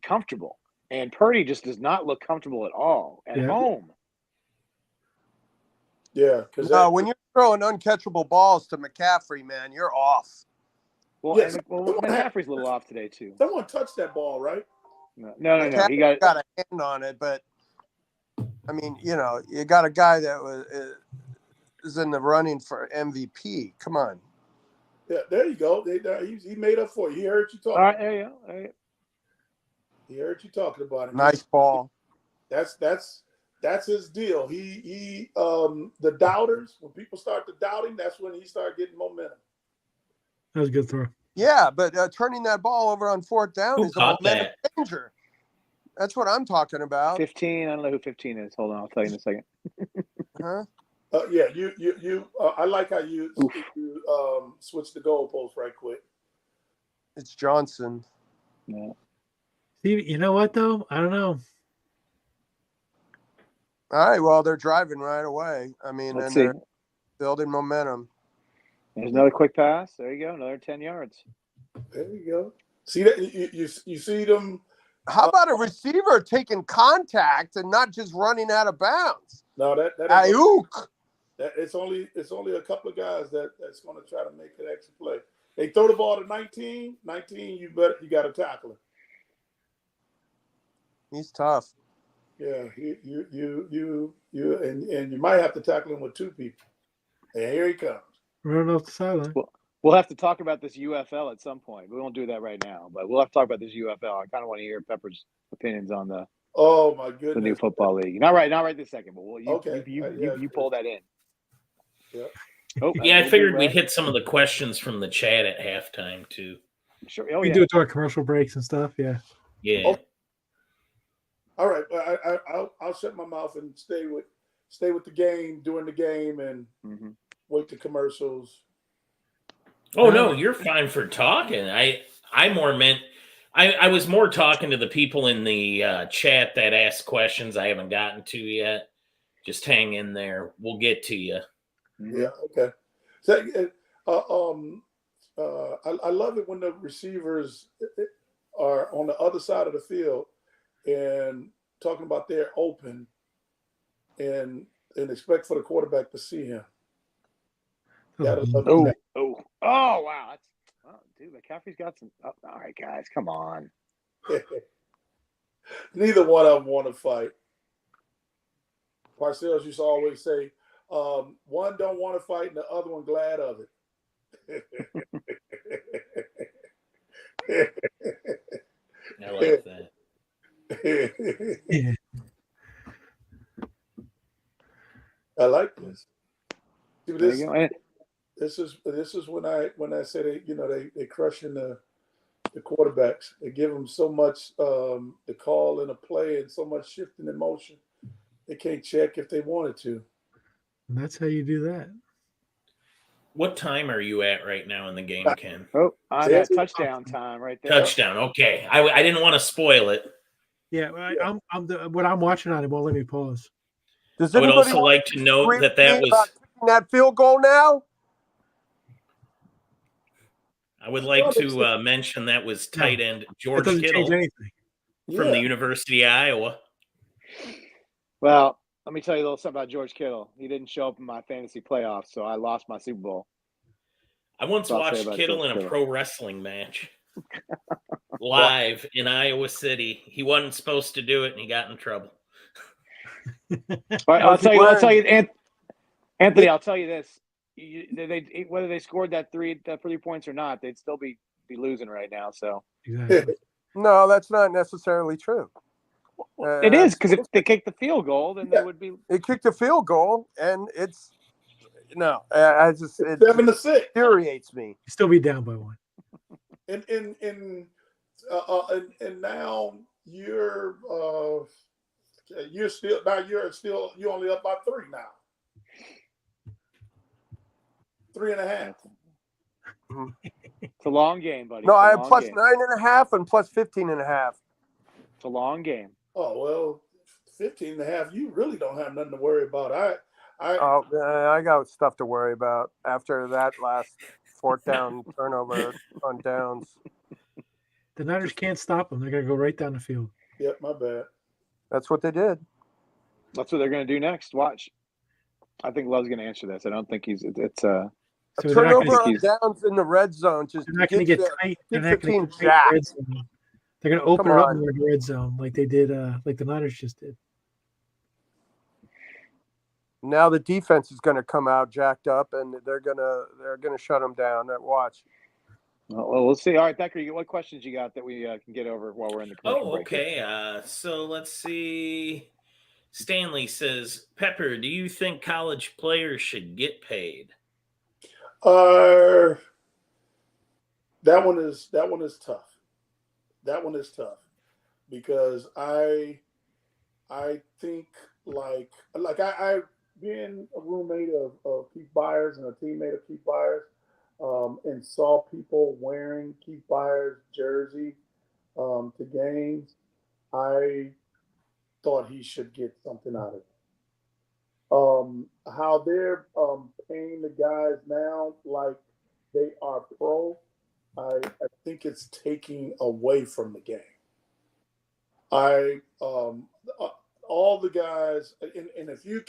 [SPEAKER 5] comfortable. And Purdy just does not look comfortable at all at home.
[SPEAKER 2] Yeah, because
[SPEAKER 3] when you're throwing uncatchable balls to McCaffrey, man, you're off.
[SPEAKER 5] Well,
[SPEAKER 2] yes,
[SPEAKER 5] McCaffrey's a little off today too.
[SPEAKER 2] Someone touched that ball, right?
[SPEAKER 5] No. He got
[SPEAKER 3] a hand on it, but I mean, you got a guy that is in the running for MVP. Come on.
[SPEAKER 2] Yeah, there you go. He made up for you. He heard you talking.
[SPEAKER 5] All right, there you go. All right.
[SPEAKER 2] He heard you talking about it.
[SPEAKER 3] Nice ball.
[SPEAKER 2] That's his deal. He the doubters, when people start to doubt him, that's when he started getting momentum.
[SPEAKER 1] That was a good throw.
[SPEAKER 3] Yeah, but turning that ball over on 4th down is a momentum changer. That's what I'm talking about.
[SPEAKER 5] 15. I don't know who 15 is. Hold on, I'll tell you in a second.
[SPEAKER 3] Huh?
[SPEAKER 2] Yeah, you. I like how you switch the goalpost right quick.
[SPEAKER 3] It's Johnson.
[SPEAKER 5] Yeah.
[SPEAKER 1] See, you know what though? I don't know.
[SPEAKER 3] All right, well, they're driving right away. I mean,
[SPEAKER 5] Let's
[SPEAKER 3] they're building momentum.
[SPEAKER 5] There's another quick pass. There you go. Another 10 yards.
[SPEAKER 2] There you go. See that you see them.
[SPEAKER 3] How about a receiver taking contact and not just running out of bounds?
[SPEAKER 2] No, that
[SPEAKER 3] Ayuk.
[SPEAKER 2] It's only a couple of guys that's going to try to make an extra play. They throw the ball to 19. You got to tackle him.
[SPEAKER 3] He's tough.
[SPEAKER 2] Yeah, you and you might have to tackle him with 2 people. And here he comes.
[SPEAKER 1] Running off the sideline.
[SPEAKER 5] We'll have to talk about this UFL at some point. We won't do that right now, but we'll have to talk about this UFL. I kind of want to hear Pepper's opinions on the
[SPEAKER 2] my goodness,
[SPEAKER 5] the new football league. Not right this second, but
[SPEAKER 2] okay.
[SPEAKER 5] You pull that in.
[SPEAKER 2] Yeah.
[SPEAKER 4] Oh, yeah, I figured we'd hit some of the questions from the chat at halftime too.
[SPEAKER 5] Sure.
[SPEAKER 1] We do it during commercial breaks and stuff. Yeah.
[SPEAKER 4] Yeah.
[SPEAKER 2] Oh. All right. I'll shut my mouth and stay with the game during the game and wait the commercials.
[SPEAKER 4] Oh no, you're fine for talking. I more meant I was more talking to the people in the chat that asked questions I haven't gotten to yet. Just hang in there. We'll get to you.
[SPEAKER 2] Yeah. Okay. So, I love it when the receivers are on the other side of the field and talking about they're open and expect for the quarterback to see him.
[SPEAKER 5] Oh, wow. Dude, McCaffrey's got some. Oh, all right, guys, come on.
[SPEAKER 2] Neither one of them want to fight. Parcells used to always say, one don't want to fight and the other one glad of it.
[SPEAKER 4] I like that.
[SPEAKER 1] Yeah.
[SPEAKER 2] I like this. See,
[SPEAKER 5] There you go.
[SPEAKER 2] this is when I say they crushing the quarterbacks. They give them so much the call in a play and so much shifting in motion. They can't check if they wanted to.
[SPEAKER 1] And that's how you do that.
[SPEAKER 4] What time are you at right now in the game, Ken?
[SPEAKER 5] Oh, I'm
[SPEAKER 2] There's
[SPEAKER 5] at touchdown time right there.
[SPEAKER 4] Touchdown. Okay. I didn't want to spoil it.
[SPEAKER 1] Yeah, what I'm watching on it won't let me pause.
[SPEAKER 3] Does
[SPEAKER 4] I would
[SPEAKER 3] anybody
[SPEAKER 4] also
[SPEAKER 3] want
[SPEAKER 4] like to note
[SPEAKER 3] agree
[SPEAKER 4] that
[SPEAKER 3] with me
[SPEAKER 4] that was.
[SPEAKER 3] about kicking that field goal now?
[SPEAKER 4] I would like to mention that was tight end
[SPEAKER 1] It
[SPEAKER 4] George
[SPEAKER 1] doesn't change
[SPEAKER 4] Kittle
[SPEAKER 1] anything.
[SPEAKER 4] from the University of Iowa.
[SPEAKER 5] Well, let me tell you a little something about George Kittle. He didn't show up in my fantasy playoffs, so I lost my Super Bowl.
[SPEAKER 4] I once
[SPEAKER 5] That's all I'll say
[SPEAKER 4] watched
[SPEAKER 5] about
[SPEAKER 4] Kittle
[SPEAKER 5] George
[SPEAKER 4] in a
[SPEAKER 5] Kittle.
[SPEAKER 4] pro wrestling match live in Iowa City. He wasn't supposed to do it, and he got in trouble.
[SPEAKER 5] All right, I'll tell you, Anthony. I'll tell you this: they whether they scored that three points or not, they'd still be losing right now. So
[SPEAKER 1] Exactly.
[SPEAKER 3] No, that's not necessarily true.
[SPEAKER 5] it is, because if they kicked the field goal, then they would be.
[SPEAKER 3] They kicked a field goal, and it's no. It
[SPEAKER 2] 7-6.
[SPEAKER 3] infuriates me.
[SPEAKER 1] Still be down by one.
[SPEAKER 2] And now you're only up by 3 now. 3.5.
[SPEAKER 5] It's a long game, buddy.
[SPEAKER 3] No,
[SPEAKER 5] It's a
[SPEAKER 3] I have
[SPEAKER 5] long
[SPEAKER 3] plus
[SPEAKER 5] game.
[SPEAKER 3] 9.5 and plus 15.5.
[SPEAKER 5] It's a long game.
[SPEAKER 2] Oh well, 15.5. You really don't have nothing to worry about.
[SPEAKER 3] I got stuff to worry about after that last 4th down turnover on downs.
[SPEAKER 1] The Niners can't stop them. They're going to go right down the field.
[SPEAKER 2] Yep, my bad.
[SPEAKER 3] That's what they did.
[SPEAKER 5] That's what they're going to do next. Watch. I think Love's going to answer this. I don't think he's. It's
[SPEAKER 1] So
[SPEAKER 3] a turnover on downs in the red zone just
[SPEAKER 1] they're not going to get tight. They're not going to get tight in the red zone. They're going to open it up in the red zone like they did, like the Niners just did.
[SPEAKER 3] Now the defense is going to come out jacked up, and they're gonna shut them down. Watch.
[SPEAKER 5] Well, we'll see. All right, Becker, what questions you got that we can get over while we're in the commercial break?
[SPEAKER 4] Okay. So let's see. Stanley says, Pepper, do you think college players should get paid?
[SPEAKER 2] That one is tough. That one is tough because I think like I being a roommate of Keith Byers and a teammate of Keith Byers, and saw people wearing Keith Byers' jersey to games, I thought he should get something out of it. How they're paying the guys now like they are pro, I think it's taking away from the game. All the guys, and if you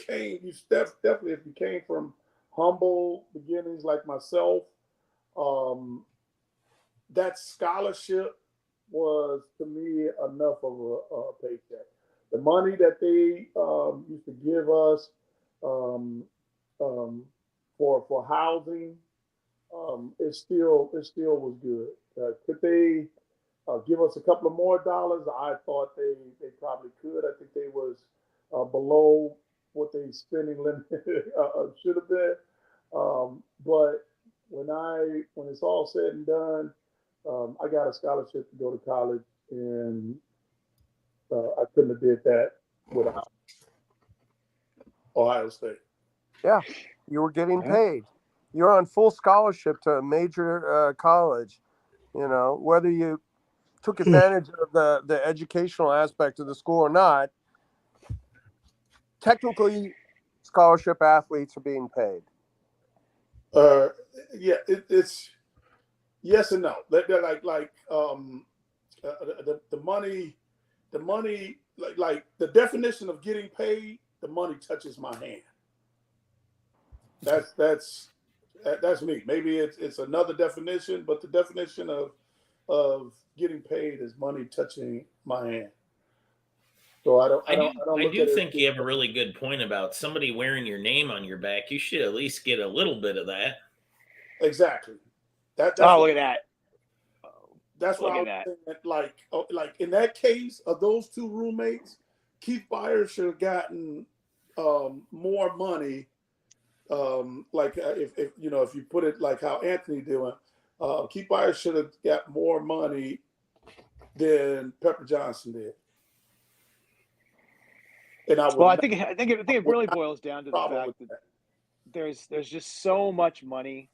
[SPEAKER 2] definitely if you came from humble beginnings like myself, that scholarship was to me enough of a paycheck. The money that they used to give us for housing, it still was good. Could they give us a couple of more dollars? I thought they probably could. I think they was below what they spending limit should have been. But when it's all said and done, I got a scholarship to go to college, and I couldn't have did that without Ohio State.
[SPEAKER 3] Yeah, you were getting paid. You're on full scholarship to a major college. You know, whether you took advantage of the educational aspect of the school or not, technically, scholarship athletes are being paid.
[SPEAKER 2] Yeah, it's yes and no. They're like the money, like the definition of getting paid, the money touches my hand. That's me. Maybe it's another definition, but the definition of getting paid is money touching my hand. So I do
[SPEAKER 4] think you have a really good point about somebody wearing your name on your back. You should at least get a little bit of that.
[SPEAKER 2] Exactly. Look at that. That's what I was saying. Like in that case of those two roommates, Keith Byers should have gotten more money. Like if you put it like how Anthony doing, Keith Byers should have got more money than Pepper Johnson did. And I
[SPEAKER 5] think it really boils down to the fact that there's just so much money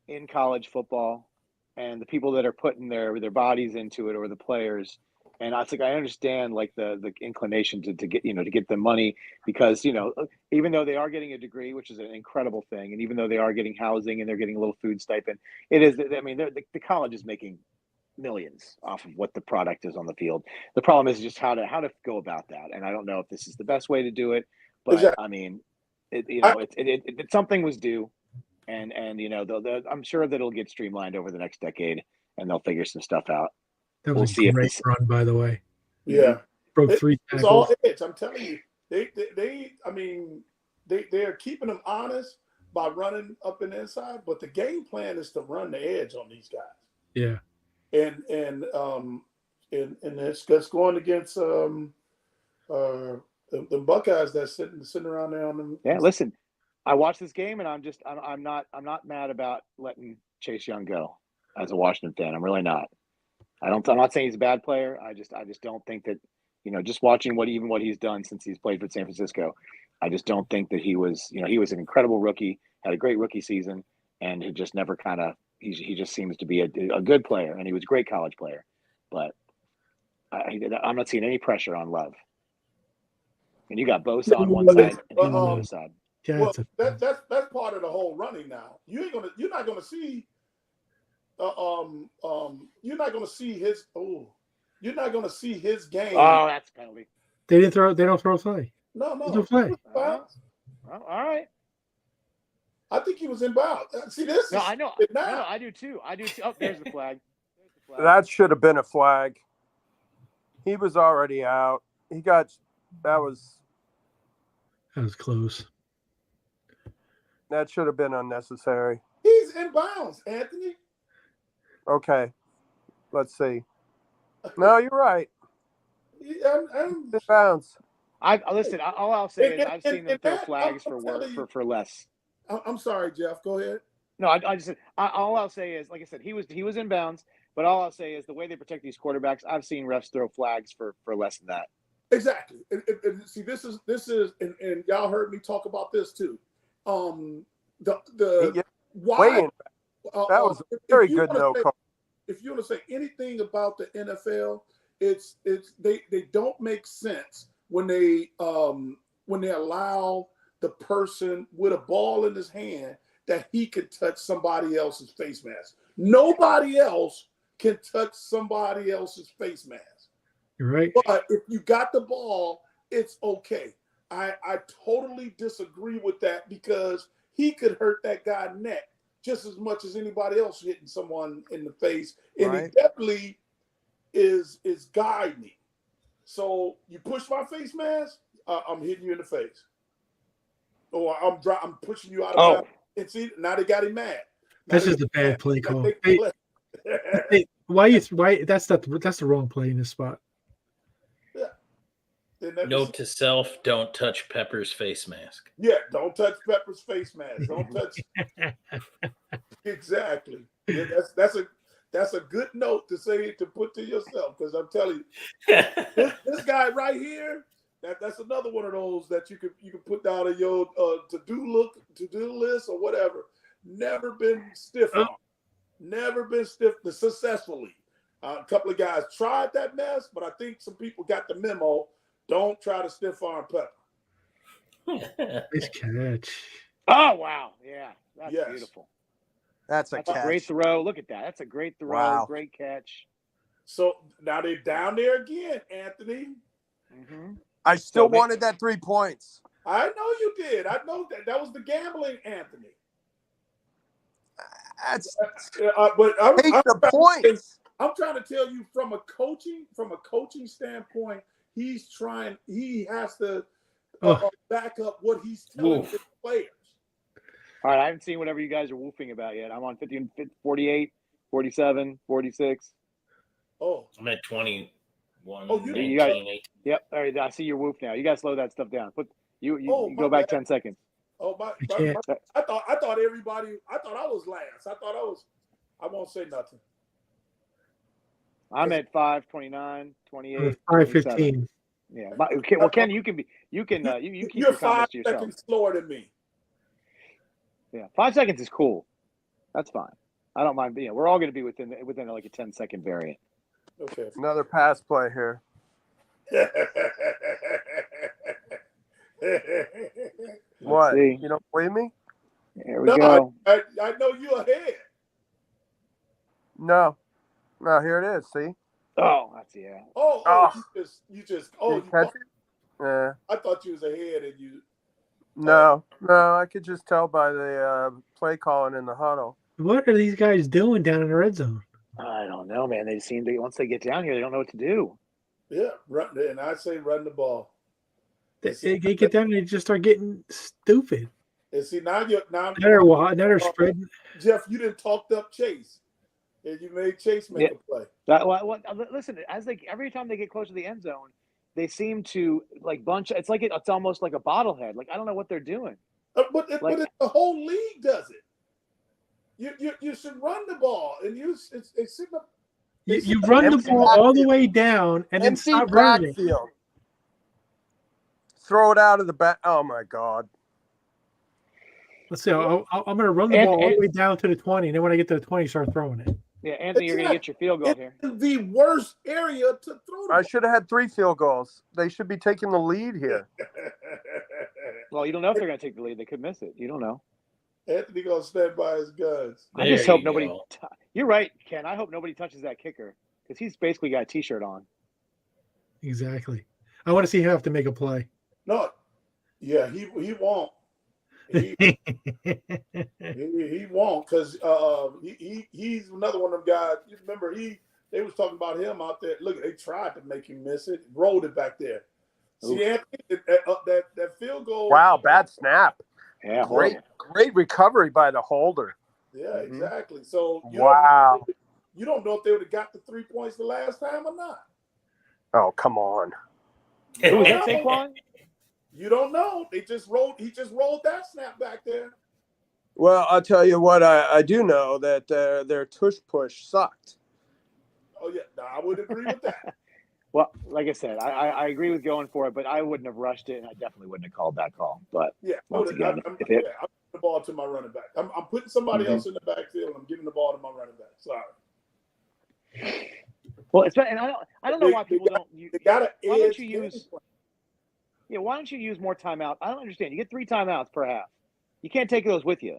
[SPEAKER 5] in college football, and the people that are putting their bodies into it, or the players. And I understand like the inclination to get the money, because even though they are getting a degree, which is an incredible thing, and even though they are getting housing and they're getting a little food stipend, it is. I mean, the college is making millions off of what the product is on the field. The problem is just how to go about that, and I don't know if this is the best way to do it, but
[SPEAKER 2] exactly.
[SPEAKER 5] I mean, something was due, and I'm sure that it'll get streamlined over the next decade, and they'll figure some stuff out.
[SPEAKER 1] That was a great run, by the way.
[SPEAKER 2] Yeah,
[SPEAKER 1] broke 3 tackles.
[SPEAKER 2] It's all edge. I'm telling you, they're keeping them honest by running up and inside, but the game plan is to run the edge on these guys.
[SPEAKER 1] Yeah,
[SPEAKER 2] and it's going against the Buckeyes that's sitting around there on them.
[SPEAKER 5] Yeah, listen, I watched this game, and I'm not mad about letting Chase Young go as a Washington fan. I'm really not. I'm not saying he's a bad player. I just don't think that, just watching what he's done since he's played for San Francisco, I just don't think that he was an incredible rookie, had a great rookie season, and he just never he just seems to be a good player, and he was a great college player, but I'm not seeing any pressure on Love. And you got Bosa on one side and him on the other side.
[SPEAKER 2] Well, that's part of the whole running now. You're not gonna see. You're not going to see his. You're not going to see his game.
[SPEAKER 5] Oh, that's a penalty.
[SPEAKER 1] They don't throw a play.
[SPEAKER 2] No.
[SPEAKER 1] There's no play.
[SPEAKER 5] Well, all right.
[SPEAKER 2] I think he was in bounds. See this?
[SPEAKER 5] No, I know. No, I do too. Oh, there's the flag.
[SPEAKER 3] That should have been a flag. He was already out. That was
[SPEAKER 1] close.
[SPEAKER 3] That should have been unnecessary.
[SPEAKER 2] He's in bounds, Anthony.
[SPEAKER 3] Okay, let's see. No, you're right.
[SPEAKER 2] I'm
[SPEAKER 3] bounds.
[SPEAKER 5] Listen. All I'll say is I've seen them throw flags for less.
[SPEAKER 2] I'm sorry, Jeff. Go ahead.
[SPEAKER 5] No, all I'll say is, like I said, he was in bounds. But all I'll say is the way they protect these quarterbacks, I've seen refs throw flags for less than that.
[SPEAKER 2] Exactly. And see, this is, and y'all heard me talk about this too. Why?
[SPEAKER 3] That was a very good no call.
[SPEAKER 2] If you want to say anything about the NFL, it's they don't make sense when they allow the person with a ball in his hand that he could touch somebody else's face mask. Nobody else can touch somebody else's face mask.
[SPEAKER 1] You're right.
[SPEAKER 2] But if you got the ball, it's okay. I totally disagree with that, because he could hurt that guy's neck just as much as anybody else hitting someone in the face. And
[SPEAKER 3] right.
[SPEAKER 2] He definitely is guiding. So you push my face mask, I'm hitting you in the face. Or I'm pushing you out of bounds. And see, now they got him mad.
[SPEAKER 1] This is the bad play call. Why that's the wrong play in this spot.
[SPEAKER 4] Note to self: don't touch Pepper's face mask.
[SPEAKER 2] Yeah, don't touch Pepper's face mask. Don't touch. Exactly. Yeah, that's a good note to put to yourself, because I'm telling you, this guy right here, that's another one of those that you can put down in your to-do list or whatever. Never been stiff on. Never been stiff successfully. A couple of guys tried that mess, but I think some people got the memo. Don't try to stiff arm Pepper.
[SPEAKER 1] Nice catch.
[SPEAKER 5] Oh, wow. Yeah, that's beautiful.
[SPEAKER 3] That's a
[SPEAKER 5] great throw. Look at that. That's a great throw. Wow. Great catch.
[SPEAKER 2] So now they're down there again, Anthony.
[SPEAKER 5] Mm-hmm.
[SPEAKER 3] I still wanted that 3 points.
[SPEAKER 2] I know you did. I know that. That was the gambling, Anthony. But
[SPEAKER 3] the points.
[SPEAKER 2] I'm trying to tell you from a coaching standpoint, he has to back up what he's telling his players.
[SPEAKER 5] All right, I haven't seen whatever you guys are woofing about yet. I'm on 50, 48, 47, 46.
[SPEAKER 2] Oh.
[SPEAKER 4] I'm at 21.
[SPEAKER 2] Oh, you
[SPEAKER 5] 19, got it. Yep. All right, I see your woof now. You guys slow that stuff down.
[SPEAKER 2] Oh,
[SPEAKER 5] you
[SPEAKER 2] my
[SPEAKER 5] go back
[SPEAKER 2] bad.
[SPEAKER 5] 10 seconds.
[SPEAKER 2] Oh
[SPEAKER 1] I can't.
[SPEAKER 2] I thought everybody. I thought I was last. I won't say nothing.
[SPEAKER 5] I'm at 5:29, 28, 27.
[SPEAKER 1] 5:15.
[SPEAKER 5] Yeah. But, okay, well, Ken, you can keep
[SPEAKER 2] You're
[SPEAKER 5] your
[SPEAKER 2] 5
[SPEAKER 5] comments to yourself.
[SPEAKER 2] seconds slower than me.
[SPEAKER 5] Yeah, 5 seconds is cool. That's fine. I don't mind. We're all going to be within like a 10-second variant.
[SPEAKER 2] Okay.
[SPEAKER 3] Another pass play here. What?
[SPEAKER 5] see.
[SPEAKER 3] You don't believe me?
[SPEAKER 5] Here we go.
[SPEAKER 2] I know you ahead.
[SPEAKER 3] No. No, here it is. See?
[SPEAKER 5] Oh, that's yeah.
[SPEAKER 2] You just
[SPEAKER 3] Did you catch it? Yeah.
[SPEAKER 2] I thought you was ahead and you.
[SPEAKER 3] No, I could just tell by the play calling in the huddle.
[SPEAKER 1] What are these guys doing down in the red zone?
[SPEAKER 5] I don't know, man. They seem to once they get down here, they don't know what to do.
[SPEAKER 2] Yeah, and I say run the ball.
[SPEAKER 1] They get down and they just start getting stupid.
[SPEAKER 2] And see now
[SPEAKER 1] They're spreading.
[SPEAKER 2] Jeff, you didn't talked up Chase, and you made Chase make a play.
[SPEAKER 5] Listen, every time they get close to the end zone, they seem to like bunch. It's almost like a bottlehead. Like I don't know what they're doing.
[SPEAKER 2] But the whole league does it. You should run the ball, and you
[SPEAKER 1] run the ball all the way down and then
[SPEAKER 3] Empty
[SPEAKER 1] stop running it.
[SPEAKER 3] backfield. Throw it out of the back. Oh my God.
[SPEAKER 1] Let's see. I'm going to run the ball all the way down to the 20, and then when I get to the 20, start throwing it.
[SPEAKER 5] Yeah, Anthony, you're going to get your field goal here.
[SPEAKER 2] It's the worst area to throw the
[SPEAKER 3] I should have had 3 field goals. They should be taking the lead here.
[SPEAKER 5] Well, you don't know if they're going to take the lead. They could miss it. You don't know.
[SPEAKER 2] Anthony gonna stand by his guns.
[SPEAKER 5] I just hope nobody. You're right, Ken. I hope nobody touches that kicker because he's basically got a T-shirt on.
[SPEAKER 1] Exactly. I want to see him have to make a play.
[SPEAKER 2] No, yeah, he won't. He won't because he's another one of them guys. You remember they was talking about him out there. Look, they tried to make him miss it, rolled it back there. See, Anthony, that field goal.
[SPEAKER 3] Wow, bad snap.
[SPEAKER 5] Yeah,
[SPEAKER 3] great recovery by the holder.
[SPEAKER 2] Yeah, exactly. So you don't know if they would have got the 3 points the last time or not.
[SPEAKER 3] Oh, come on.
[SPEAKER 5] Who was that, Saquon?
[SPEAKER 2] You don't know. He just rolled that snap back there.
[SPEAKER 3] Well, I'll tell you what, I do know that their tush push sucked.
[SPEAKER 2] Oh yeah, no, I would agree with that.
[SPEAKER 5] Well, like I said, I agree with going for it, but I wouldn't have rushed it, and I definitely wouldn't have called that call. But
[SPEAKER 2] yeah,
[SPEAKER 5] once again,
[SPEAKER 2] I'm giving the ball to my running back. I'm putting somebody else in the backfield, and I'm giving the ball to my running back. Sorry.
[SPEAKER 5] Well, and I don't know why people don't.
[SPEAKER 2] Why
[SPEAKER 5] don't you use? Yeah, why don't you use more timeout? I don't understand. You get 3 timeouts per half. You can't take those with you.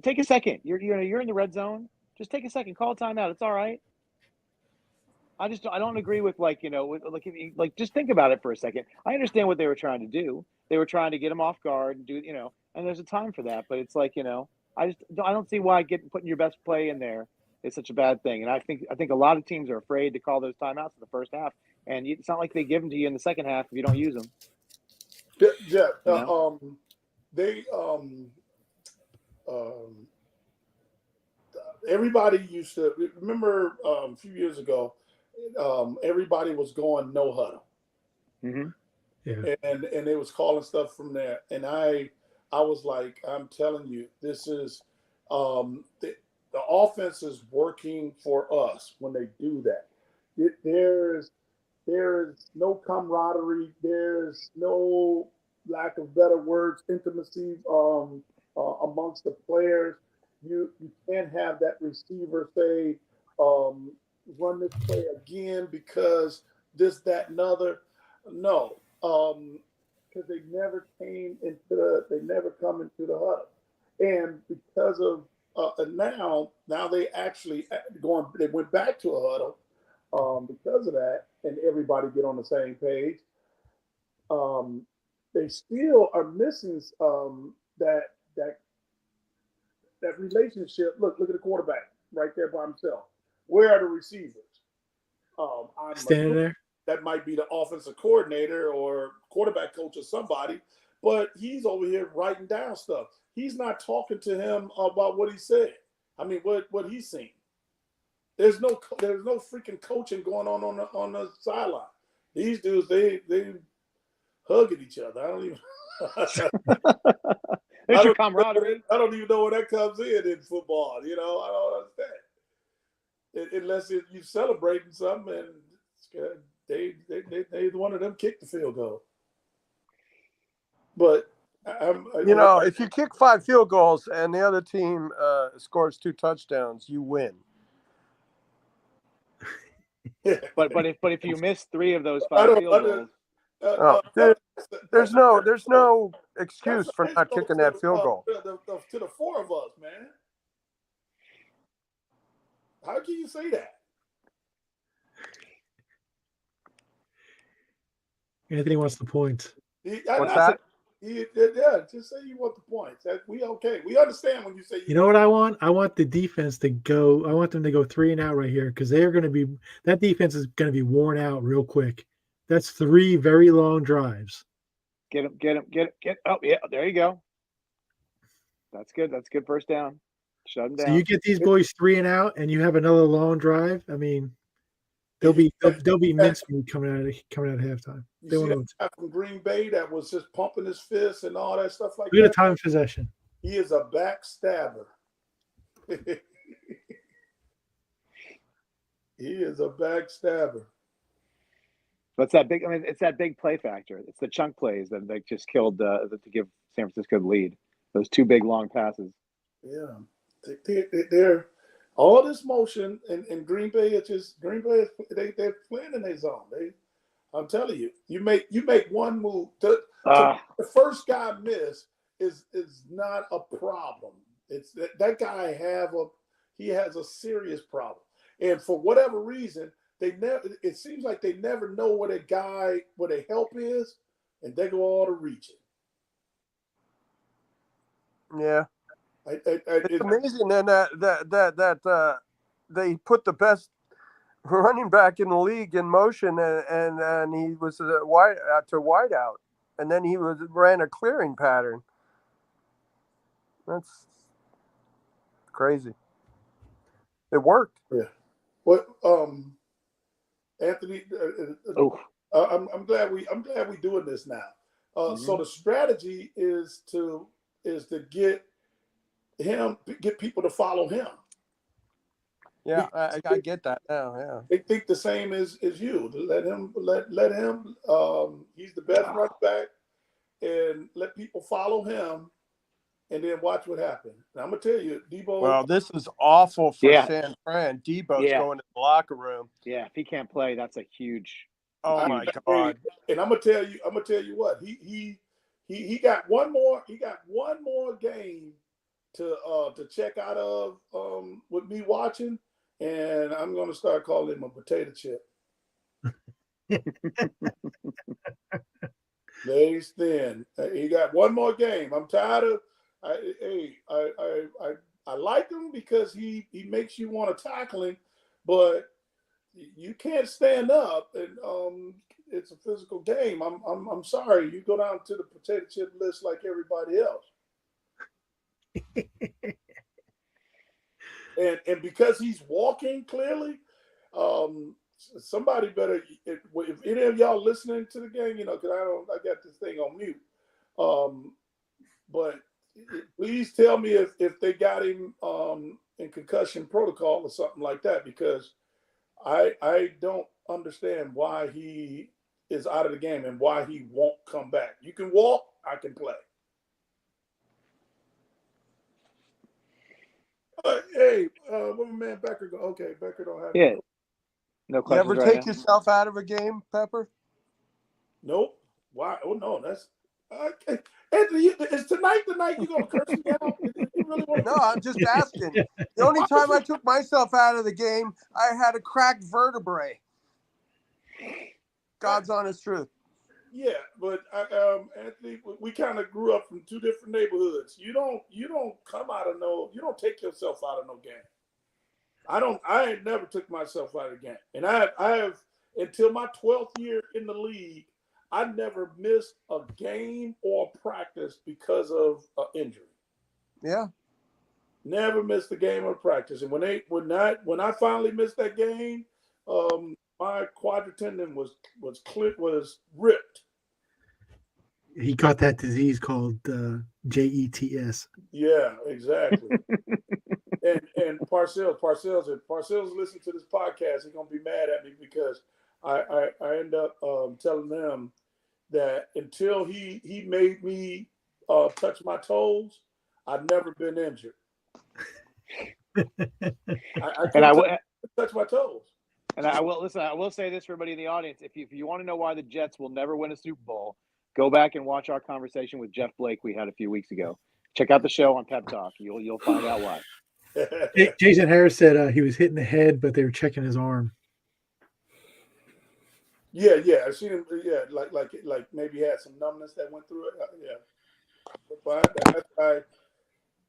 [SPEAKER 5] Take a second. You're in the red zone. Just take a second. Call a timeout. It's all right. I don't agree with just think about it for a second. I understand what they were trying to do. They were trying to get him off guard and do and there's a time for that. But it's I don't see why putting your best play in there is such a bad thing. And I think a lot of teams are afraid to call those timeouts in the first half, and it's not like they give them to you in the second half if you don't use them.
[SPEAKER 2] Yeah, everybody used to remember a few years ago. Everybody was going no huddle,
[SPEAKER 1] Yeah,
[SPEAKER 2] and they was calling stuff from there. And I was like, I'm telling you, this is the offense is working for us when they do that. There's no camaraderie. There's no, lack of better words, intimacy amongst the players. You can't have that receiver say, run this play again because this, that, and other. No, because they never come into the huddle, and because of now they actually they went back to a huddle. Because of that, and everybody get on the same page, they still are missing that relationship. Look at the quarterback right there by himself. Where are the receivers? I'm
[SPEAKER 1] standing there.
[SPEAKER 2] That might be the offensive coordinator or quarterback coach or somebody, but he's over here writing down stuff. He's not talking to him about what he said. I mean, what he's seen. There's no freaking coaching going on the sideline. These dudes, they hugging each other. I don't even.
[SPEAKER 5] There's your camaraderie.
[SPEAKER 2] I don't even know where that comes in football. I don't understand. Unless you're celebrating something and they one of them kick the field goal. But
[SPEAKER 3] if you kick 5 field goals and the other team scores 2 touchdowns, you win.
[SPEAKER 5] But if you miss 3 of those 5 field goals,
[SPEAKER 3] there's no excuse for not kicking that field goal.
[SPEAKER 2] To the 4 of us, man. How can you say that?
[SPEAKER 1] Anthony wants the points.
[SPEAKER 3] What's that?
[SPEAKER 2] Yeah, just say you want the points. We okay. We understand when you say.
[SPEAKER 1] You know what I want? I want the defense to go. I want them to go 3 and out right here because they're going to be. That defense is going to be worn out real quick. That's 3 very long drives.
[SPEAKER 5] Get him. Oh yeah, there you go. That's good. That's good first down. Shut them down.
[SPEAKER 1] So you get these boys 3 and out, and you have another long drive. I mean, they'll be mincemeat coming out of halftime. They
[SPEAKER 2] You see
[SPEAKER 1] won't.
[SPEAKER 2] that guy from Green Bay that was just pumping his fists and all that stuff like
[SPEAKER 1] Look at
[SPEAKER 2] that.
[SPEAKER 1] the time of possession.
[SPEAKER 2] He is a backstabber. He is a backstabber.
[SPEAKER 5] But it's that big. I mean, it's that big play factor. It's the chunk plays that just killed to give San Francisco the lead. Those 2 big long passes.
[SPEAKER 2] Yeah, they're all this motion in Green Bay. It's just Green Bay. They're playing in their zone. I'm telling you, you make one move. The first guy miss is not a problem. It's that guy has a serious problem, and for whatever reason, it seems like they never know where their help is, and they go all to reaching.
[SPEAKER 3] Yeah, it's amazing then that they put the best running back in the league in motion, and he was wide out, and then he ran a clearing pattern. That's crazy. It worked.
[SPEAKER 2] Yeah. What Anthony? I'm glad we doing this now. So the strategy is to get people to follow him.
[SPEAKER 3] Yeah, I get that now. Yeah,
[SPEAKER 2] they think the same as you. Let him. He's the best running back, and let people follow him, and then watch what happens. And I'm gonna tell you, Debo.
[SPEAKER 3] Well, this is awful for San Fran. Debo's going to the locker room.
[SPEAKER 5] Yeah, if he can't play, that's a huge.
[SPEAKER 3] Oh my God!
[SPEAKER 2] And I'm gonna tell you what he got one more. He got one more game to check out of with me watching. And I'm going to start calling him a potato chip. Lays thin. He got one more game. I'm tired of. I like him because he makes you want to tackle him, but you can't stand up, and it's a physical game. I'm sorry. You go down to the potato chip list like everybody else. And because he's walking clearly, somebody better. If any of y'all listening to the game, because I got this thing on mute. But please tell me if they got him in concussion protocol or something like that, because I don't understand why he is out of the game and why he won't come back. You can walk, I can play. Hey, where my man Becker go? Okay, Becker don't have.
[SPEAKER 5] Yeah. No questions.
[SPEAKER 3] You ever take yourself out of a game, Pepper?
[SPEAKER 2] Nope. Why? Oh no, that's Anthony. Is tonight the night you gonna curse me out? You really want
[SPEAKER 3] No, I'm just asking. The only time I took myself out of the game, I had a cracked vertebrae. God's honest truth.
[SPEAKER 2] Yeah, but Anthony, we kind of grew up from 2 different neighborhoods. You don't come out of you don't take yourself out of no game. I ain't never took myself out of the game. And I have until my 12th year in the league, I never missed a game or practice because of an injury.
[SPEAKER 3] Yeah.
[SPEAKER 2] Never missed a game or practice. And when I finally missed that game, my quadril tendon was ripped.
[SPEAKER 1] He got that disease called JETS.
[SPEAKER 2] Yeah, exactly. and Parcells listen to this podcast. He's gonna be mad at me because I end up telling them that until he made me touch my toes, I've never been injured. I couldn't touch my toes.
[SPEAKER 5] And I will listen. I will say this for everybody in the audience: if you want to know why the Jets will never win a Super Bowl, go back and watch our conversation with Jeff Blake we had a few weeks ago. Check out the show on Pep Talk. You'll find out why.
[SPEAKER 1] Jason Harris said he was hitting the head, but they were checking his arm.
[SPEAKER 2] Yeah, I seen him. Yeah, like maybe he had some numbness that went through it. Yeah, but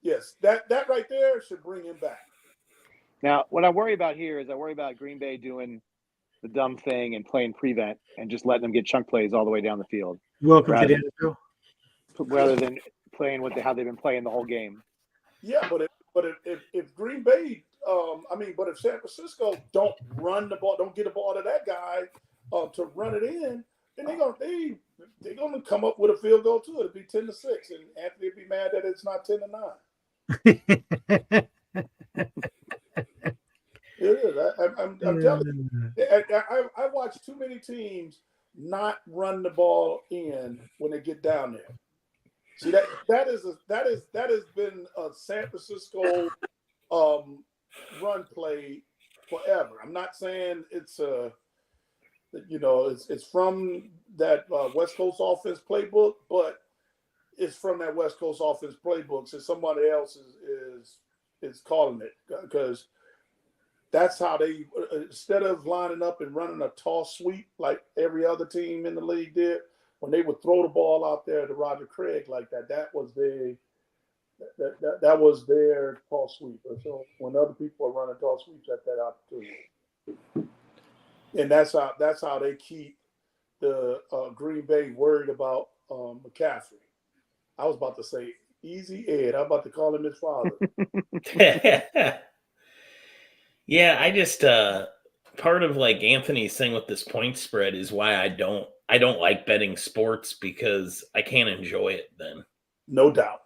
[SPEAKER 2] yes, that right there should bring him back.
[SPEAKER 5] Now, what I worry about here is I worry about Green Bay doing the dumb thing and playing prevent and just letting them get chunk plays all the way down the field.
[SPEAKER 1] Welcome to the NFL.
[SPEAKER 5] Rather than playing how they've been playing the whole game.
[SPEAKER 2] Yeah, but if Green Bay, but if San Francisco don't run the ball, don't get the ball to that guy to run it in, then they're gonna come up with a field goal too. It'll be 10-6, and Anthony will be mad that it's not 10-9. It is. I'm telling you. I watch too many teams not run the ball in when they get down there. See that has been a San Francisco run play forever. I'm not saying it's it's from that West Coast offense playbook, but it's from that West Coast offense playbook. So somebody else is calling it because that's how they, instead of lining up and running a toss sweep like every other team in the league did, when they would throw the ball out there to Roger Craig like that, that was their toss sweep. So when other people are running toss sweeps at that opportunity, and that's how they keep the Green Bay worried about McCaffrey. I was about to say Easy Ed. I'm about to call him his father.
[SPEAKER 4] Yeah, I just part of like Anthony's thing with this point spread is why I don't like betting sports because I can't enjoy it then.
[SPEAKER 2] No doubt.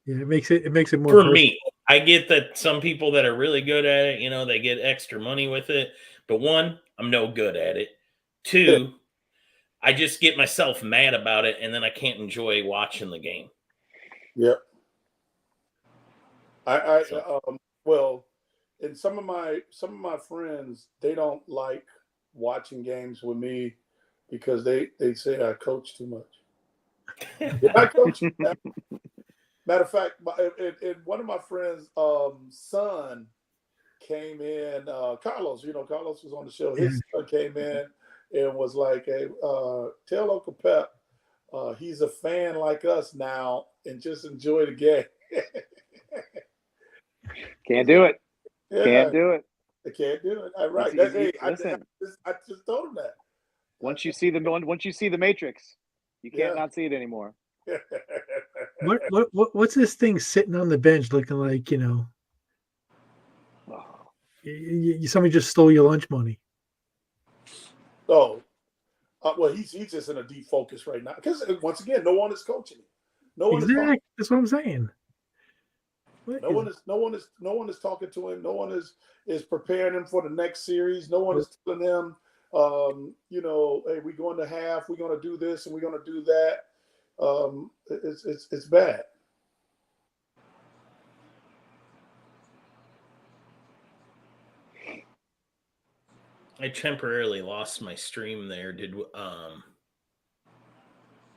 [SPEAKER 1] Yeah, it makes it more
[SPEAKER 4] for
[SPEAKER 1] personal.
[SPEAKER 4] me. I get that some people that are really good at it, they get extra money with it. But one, I'm no good at it. Two, I just get myself mad about it, and then I can't enjoy watching the game.
[SPEAKER 2] Yep. Well, and some of my friends, they don't like watching games with me because they say I coach too much. I coach. Matter of fact, one of my friends' son came in. Carlos, Carlos was on the show. His son came in and was like, "Hey, tell Uncle Pep he's a fan like us now, and just enjoy the game."
[SPEAKER 5] Can't do it.
[SPEAKER 2] Yeah,
[SPEAKER 5] Can't do it.
[SPEAKER 2] I can't do it. Right.
[SPEAKER 5] Listen,
[SPEAKER 2] I just told him that.
[SPEAKER 5] Once you see the Matrix, you can't not see it anymore.
[SPEAKER 1] What's this thing sitting on the bench looking like? Somebody just stole your lunch money.
[SPEAKER 2] Oh, well, he's just in a deep focus right now because once again, no one is coaching him. No one
[SPEAKER 1] exactly. That's what I'm saying.
[SPEAKER 2] No one is talking to him. No one is preparing him for the next series. No one is telling him, hey, we're going to half. We're going to do this and we're going to do that. It's bad.
[SPEAKER 4] I temporarily lost my stream there. Did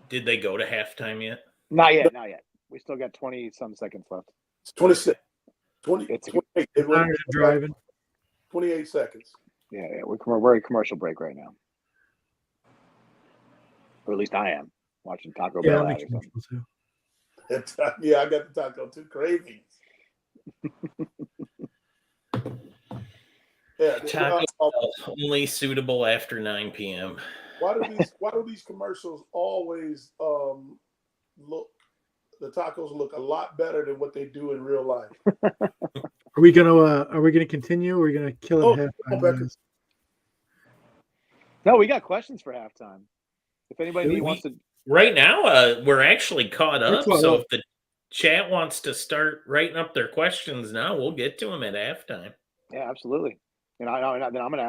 [SPEAKER 4] they go to halftime yet?
[SPEAKER 5] Not yet. We still got 20-some seconds left.
[SPEAKER 2] It's 26. 28.
[SPEAKER 1] Driving.
[SPEAKER 2] 28 seconds.
[SPEAKER 5] Yeah, we're at commercial break right now. Or at least I am watching Taco Bell ad or something.
[SPEAKER 2] Yeah, I got the taco too. Cravings. Yeah,
[SPEAKER 4] Taco only suitable after 9 p.m.
[SPEAKER 2] Why do these commercials always look? The tacos look a lot better than what they do in real life.
[SPEAKER 1] Are we gonna continue? Or are we gonna kill it halftime?
[SPEAKER 5] No, we got questions for halftime. If anybody wants to
[SPEAKER 4] Right now, we're actually caught
[SPEAKER 1] We're
[SPEAKER 4] up.
[SPEAKER 1] caught
[SPEAKER 4] So
[SPEAKER 1] up.
[SPEAKER 4] if the chat wants to start writing up their questions now, we'll get to them at halftime.
[SPEAKER 5] Yeah, absolutely. And then I'm going to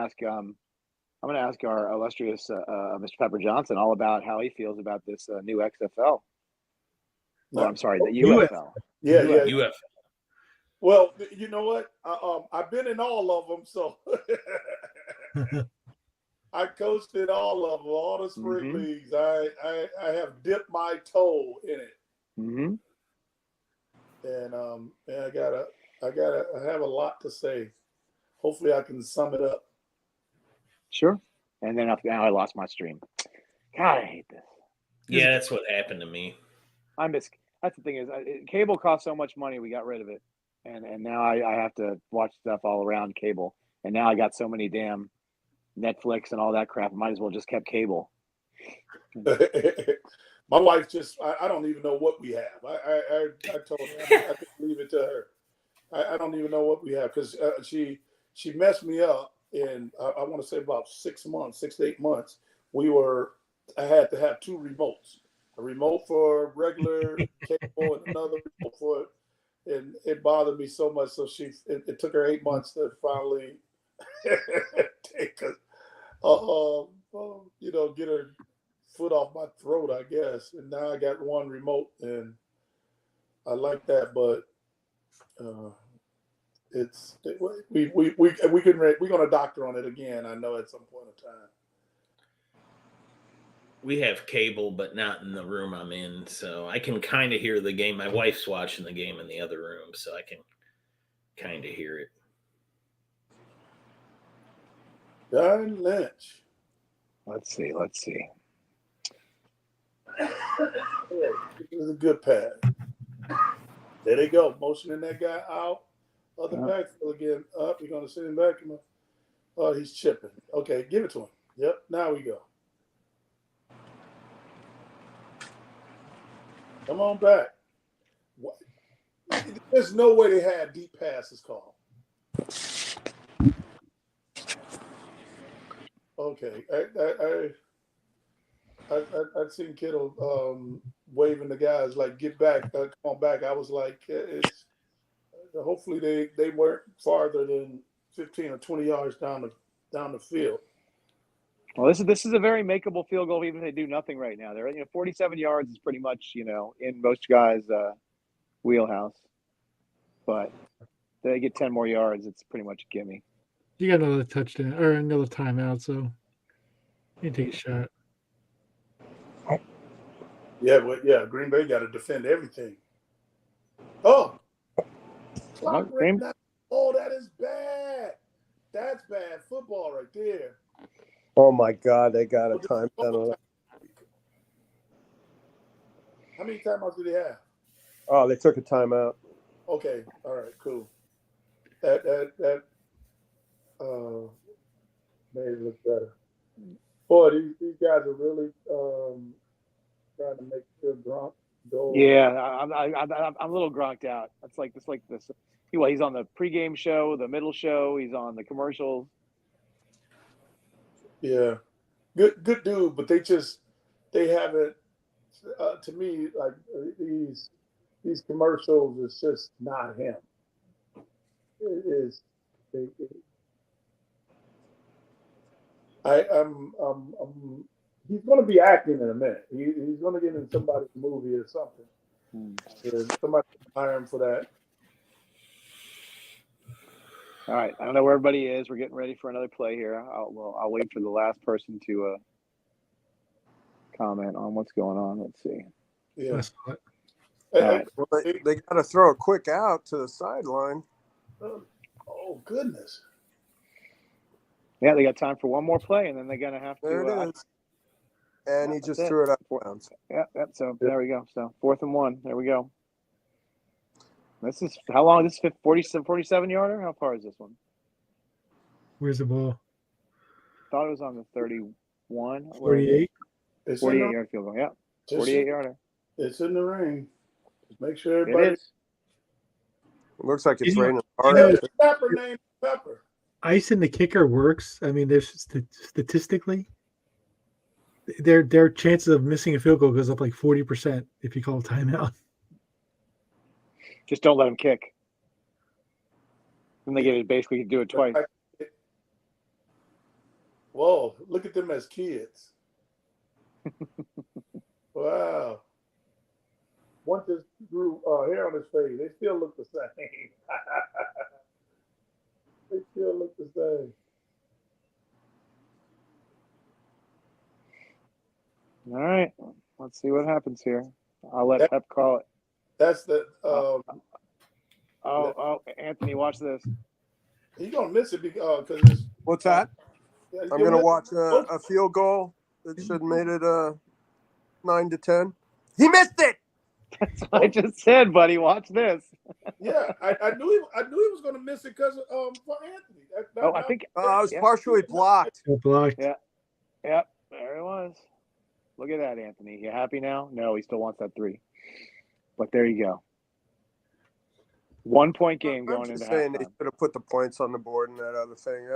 [SPEAKER 5] ask our illustrious Mr. Pepper Johnson all about how he feels about this new XFL. Or I'm sorry, the UFL.
[SPEAKER 2] Yeah.
[SPEAKER 4] UF.
[SPEAKER 2] Well, you know what? I've been in all of them, so I coached in all of them, all the spring leagues. I have dipped my toe in it, and I have a lot to say. Hopefully, I can sum it up.
[SPEAKER 5] Sure. And then now I lost my stream. God, I hate this.
[SPEAKER 4] Yeah, that's what happened to me.
[SPEAKER 5] That's the thing is, cable costs so much money. We got rid of it, and now I have to watch stuff all around cable. And now I got so many damn Netflix and all that crap. I might as well just kept cable.
[SPEAKER 2] My wife I don't even know what we have. I told her I could leave it to her. I don't even know what we have because she messed me up in I want to say about 6 months, 6 to 8 months. I had to have 2 remotes, a remote for regular cable and another remote for it. And it bothered me so much. So it took her 8 months to finally take get her foot off my throat, I guess. And now I got 1 remote, and I like that, but we're gonna doctor on it again. I know at some point in time.
[SPEAKER 4] We have cable, but not in the room I'm in, so I can kind of hear the game. My wife's watching the game in the other room, so I can kind of hear it.
[SPEAKER 2] Darn Lynch.
[SPEAKER 5] Let's see.
[SPEAKER 2] It was a good pass. There they go, motioning that guy out of the backfield again. Up, you're gonna send him back. Oh, he's chipping. Okay, give it to him. Yep, now we go. Come on back. What? There's no way they had deep passes called. Okay, I've seen Kittle waving the guys like, "Get back, come on back." I was like, hopefully they weren't farther than 15 or 20 yards down the field.
[SPEAKER 5] Well, this is a very makeable field goal, even if they do nothing right now. They're 47 yards is pretty much in most guys' wheelhouse, but they get 10 more yards, it's pretty much a gimme.
[SPEAKER 1] You got another touchdown or another timeout, so you take a shot.
[SPEAKER 2] Yeah, but Green Bay got to defend everything. Oh, that is bad. That's bad football right there.
[SPEAKER 3] Oh my God, they got a timeout on that.
[SPEAKER 2] How many timeouts do they have?
[SPEAKER 3] Oh, they took a timeout.
[SPEAKER 2] Okay, all right, cool. That made it look better. Boy, these guys are really trying to make sure Gronk goes.
[SPEAKER 5] Yeah, I'm a little gronked out. It's like this. He's on the pregame show, the middle show. He's on the commercials.
[SPEAKER 2] Yeah, good dude, but they haven't. To me, like these commercials is just not him. It is. He's going to be acting in a minute. He's going to get in somebody's movie or something. Somebody hire him for that.
[SPEAKER 5] All right, I don't know where everybody is. We're getting ready for another play here. I'll wait for the last person to comment on what's going on. Let's see.
[SPEAKER 2] Yeah.
[SPEAKER 5] All right.
[SPEAKER 3] Well, they got to throw a quick out to the sideline.
[SPEAKER 2] Oh goodness.
[SPEAKER 5] Yeah, they got time for one more play, and then they're gonna have to.
[SPEAKER 3] There it is. And he just threw it out of bounds.
[SPEAKER 5] Yeah. So there we go. So 4th and 1. There we go. This is how long? This is 47 yarder. How far is this one?
[SPEAKER 1] Where's the ball?
[SPEAKER 5] Thought it was on the 31.
[SPEAKER 1] 48.
[SPEAKER 5] 48 yard field goal. Yeah. 48 yarder.
[SPEAKER 2] It's in the ring. Just make sure everybody.
[SPEAKER 5] It is.
[SPEAKER 3] It looks like it's raining
[SPEAKER 2] hard.
[SPEAKER 3] hard.
[SPEAKER 2] Pepper named Pepper.
[SPEAKER 1] Icing the kicker works. I mean, there's statistically. their chances of missing a field goal goes up like 40% if you call a timeout.
[SPEAKER 5] Just don't let them kick. Then they get to basically do it twice.
[SPEAKER 2] Whoa, look at them as kids. Wow. One just grew hair on his face. They still look the same. They still look the same.
[SPEAKER 5] All right. Let's see what happens here. I'll let Pep call it.
[SPEAKER 2] That's the.
[SPEAKER 5] Anthony, watch this.
[SPEAKER 2] He's gonna miss it because it's.
[SPEAKER 3] What's that?
[SPEAKER 2] Yeah,
[SPEAKER 3] I'm gonna watch a field goal that should have made it 9-10. He missed it.
[SPEAKER 5] That's what I just said, buddy. Watch this.
[SPEAKER 2] Yeah, I knew he was gonna miss it because for Anthony.
[SPEAKER 5] I think
[SPEAKER 3] it was partially blocked.
[SPEAKER 1] Blocked.
[SPEAKER 5] Yeah. Yep. There it was. Look at that, Anthony. You happy now? No, he still wants that 3. But there you go. 1 point game going into
[SPEAKER 3] saying
[SPEAKER 5] halftime.
[SPEAKER 3] they should have put the points on the board in that other thing.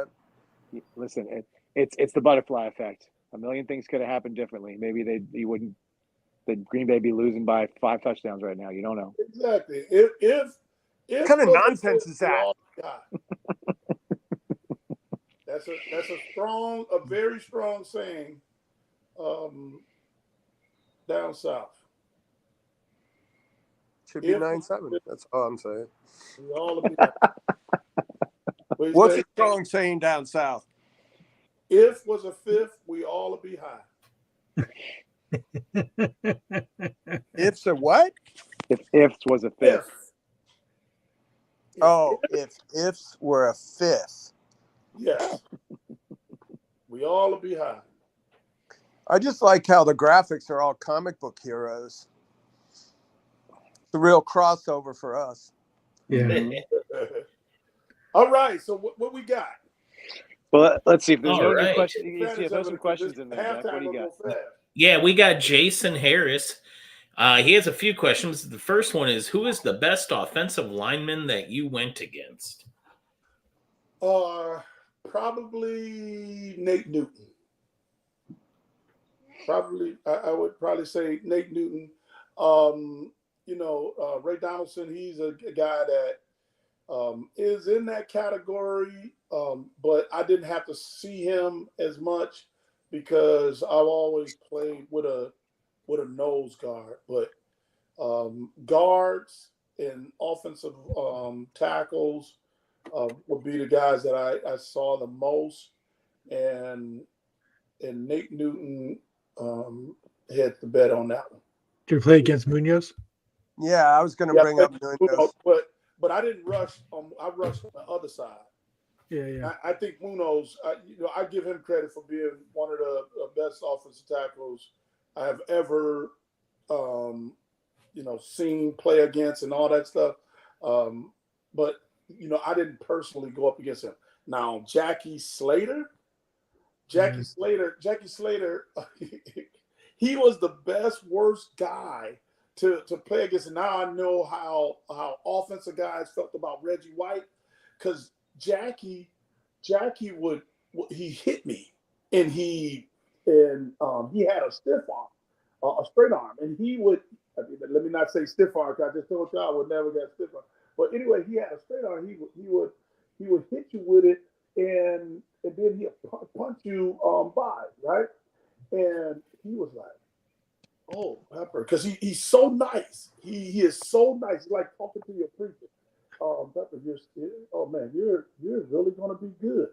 [SPEAKER 5] Listen, it's the butterfly effect. A million things could have happened differently. Maybe the Green Bay be losing by 5 touchdowns right now. You don't know.
[SPEAKER 2] Exactly. If
[SPEAKER 3] what kind of nonsense is that?
[SPEAKER 2] That's a very strong saying. Down south.
[SPEAKER 3] Should be 9-7. That's all I'm saying. What's a strong saying down south?
[SPEAKER 2] If was a fifth, we all would be high.
[SPEAKER 3] If's a what?
[SPEAKER 5] If ifs was a fifth.
[SPEAKER 3] If ifs were a fifth.
[SPEAKER 2] Yes. We all would be high.
[SPEAKER 3] I just like how the graphics are all comic book heroes. It's a real crossover for us.
[SPEAKER 1] Yeah.
[SPEAKER 2] All right. So what we got?
[SPEAKER 5] Well, let's see if there's no
[SPEAKER 4] right.
[SPEAKER 5] questions. You see if there's some questions in there. Jack. What do you got?
[SPEAKER 4] Yeah, we got Jason Harris. He has a few questions. The first one is, who is the best offensive lineman that you went against?
[SPEAKER 2] Probably Nate Newton. I would probably say Nate Newton. Ray Donaldson, he's a guy that is in that category, but I didn't have to see him as much because I've always played with a nose guard. But guards and offensive tackles would be the guys that I saw the most, and Nate Newton hit the bet on that one.
[SPEAKER 1] Did you play against Munoz?
[SPEAKER 3] Yeah, I was going to bring up Munoz.
[SPEAKER 2] But I didn't rush. I rushed on the other side.
[SPEAKER 1] Yeah.
[SPEAKER 2] I think Munoz. I give him credit for being one of the best offensive tackles I have ever, seen play against and all that stuff. But I didn't personally go up against him. Now Jackie Slater, he was the best worst guy to play against. And now I know how offensive guys felt about Reggie White, because Jackie he hit me, and he had a stiff arm, a straight arm, and he would. Let me not say stiff arm, because I just told you I would never get stiff arm. But anyway, he had a straight arm. He would hit you with it, and then he'd punch you by, right? And he was like, "Oh, Pepper," because he's so nice. He is so nice. He's like talking to your preacher. Pepper, you're really going to be good.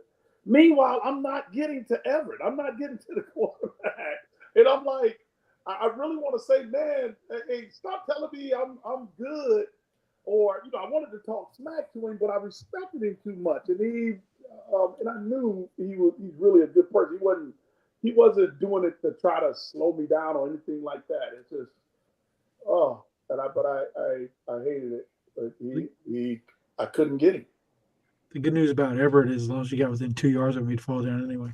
[SPEAKER 2] Meanwhile, I'm not getting to Everett. I'm not getting to the quarterback, and I'm like, I really want to say, man, hey, stop telling me I'm good. Or, I wanted to talk smack to him, but I respected him too much. And and I knew he's really a good person. He wasn't doing it to try to slow me down or anything like that. It's just, I hated it. But I couldn't get him.
[SPEAKER 1] The good news about Everett is as long as you got within 2 yards of him, he'd fall down anyway.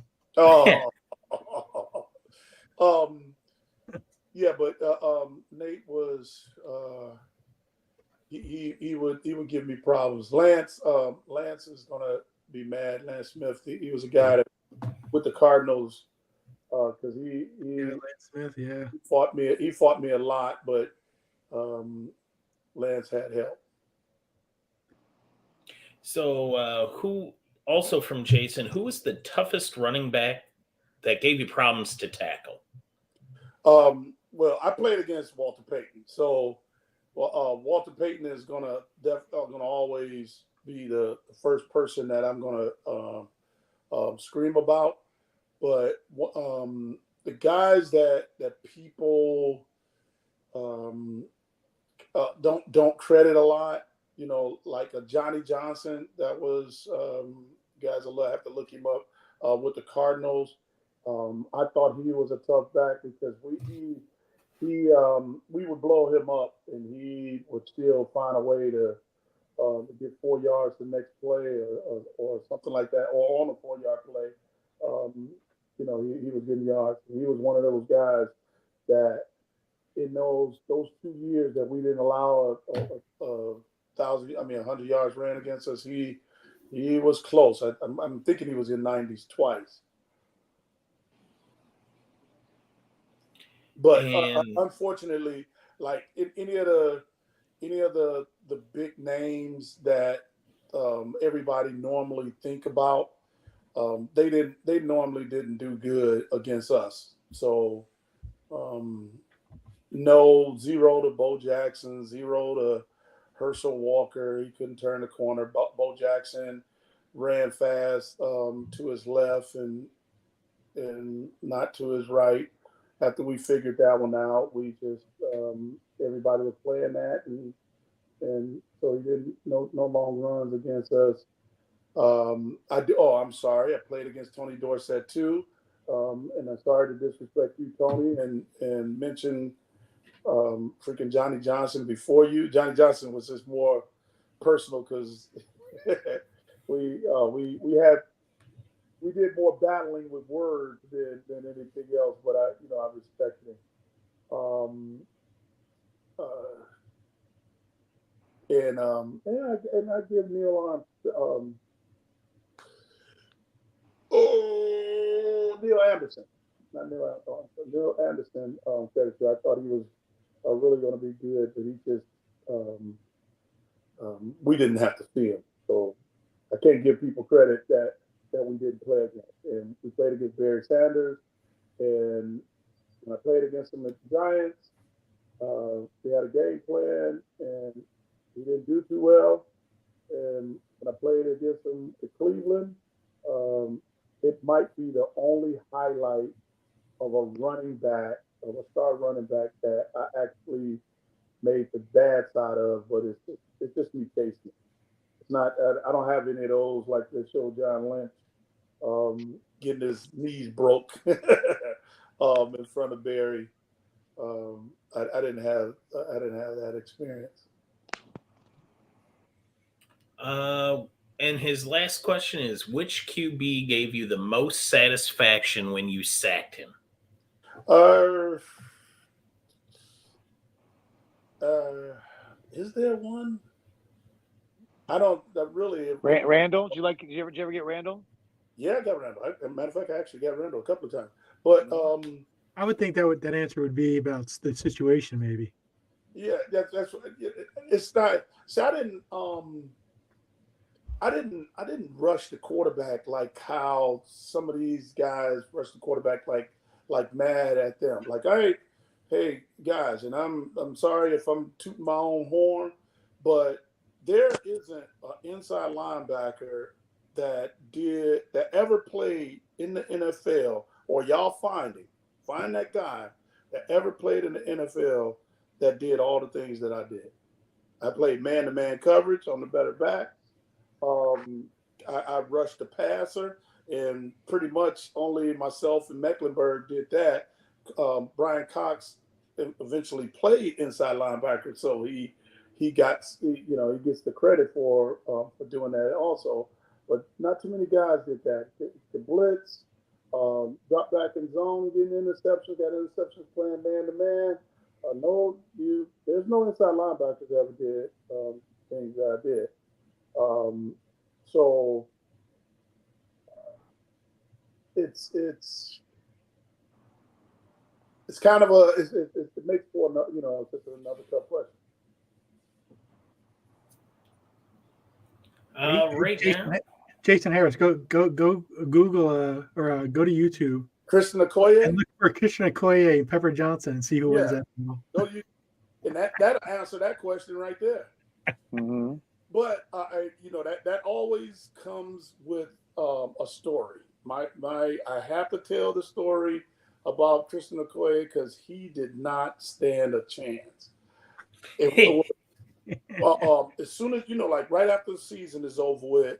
[SPEAKER 2] Yeah, but Nate was he would give me problems. Lance is gonna be mad. Lance Smith, he was a guy that with the Cardinals. because he
[SPEAKER 1] Lance Smith, yeah.
[SPEAKER 2] he fought me a lot, but Lance had help.
[SPEAKER 4] So, who also from Jason? Who was the toughest running back that gave you problems to tackle?
[SPEAKER 2] Well, I played against Walter Payton, so Walter Payton is gonna always be the first person that I'm gonna scream about. But the guys that people don't credit a lot, like a Johnny Johnson. That was guys will have to look him up with the Cardinals. I thought he was a tough back because we would blow him up and he would still find a way to get 4 yards the next play or something like that, or on a 4 yard play. He was getting yards. He was one of those guys that in those 2 years that we didn't allow a 100 yards ran against us, he was close. I'm thinking he was in 90s twice. But unfortunately, like any of the big names that everybody normally think about, they normally didn't do good against us. So no, 0 to Bo Jackson, 0 to Herschel Walker. He couldn't turn the corner. Bo Jackson ran fast to his left and not to his right. After we figured that one out, we just everybody was playing that, and so he didn't no long runs against us. I'm sorry. I played against Tony Dorsett too, and I'm sorry to disrespect you, Tony, and mention freaking Johnny Johnson before you. Johnny Johnson was just more personal because we did more battling with words than anything else. But I respected him. And I give Neil Neil Anderson, not Neil Armstrong, but Neil Anderson credit to. I thought he was really going to be good, but he just we didn't have to see him, so I can't give people credit that we didn't play against. And we played against Barry Sanders, and when I played against him at the Giants, we had a game plan, and he didn't do too well. And when I played against him at Cleveland, it might be the only highlight of a running back, of a star running back that I actually made the bad side of, but it's just me chasing. It's not. I don't have any of those like they showed John Lynch getting his knees broke in front of Barry. I didn't have that experience.
[SPEAKER 4] And his last question is, which QB gave you the most satisfaction when you sacked him?
[SPEAKER 2] Is there one? I don't really.
[SPEAKER 5] Randall? Did you ever get Randall?
[SPEAKER 2] Yeah, I got Randall. As a matter of fact, I actually got Randall a couple of times. But
[SPEAKER 1] I would think that answer would be about the situation, maybe.
[SPEAKER 2] Yeah, that's it's not. See, I didn't rush the quarterback like how some of these guys rush the quarterback like mad at them. Like, hey guys, and I'm sorry if I'm tooting my own horn, but there isn't an inside linebacker that ever played in the NFL, or y'all find that guy that ever played in the NFL that did all the things that I did. I played man-to-man coverage on the better back. I rushed the passer, and pretty much only myself and Mecklenburg did that. Brian Cox eventually played inside linebacker, so he gets the credit for doing that also. But not too many guys did that. The blitz, drop back in zone, getting interceptions, got interceptions playing man to man. There's no inside linebackers that ever did things that I did. So it's it's kind of it makes for another, just another tough question.
[SPEAKER 4] Right now,
[SPEAKER 1] Jason Harris, go Google or go to YouTube
[SPEAKER 2] Christian Okoye,
[SPEAKER 1] and look for Christian Okoye and Pepper Johnson and see who wins that.
[SPEAKER 2] And that'll answer that question right there.
[SPEAKER 5] Mm-hmm.
[SPEAKER 2] But that always comes with a story. I have to tell the story about Christian Okoye because he did not stand a chance. As soon as like right after the season is over with,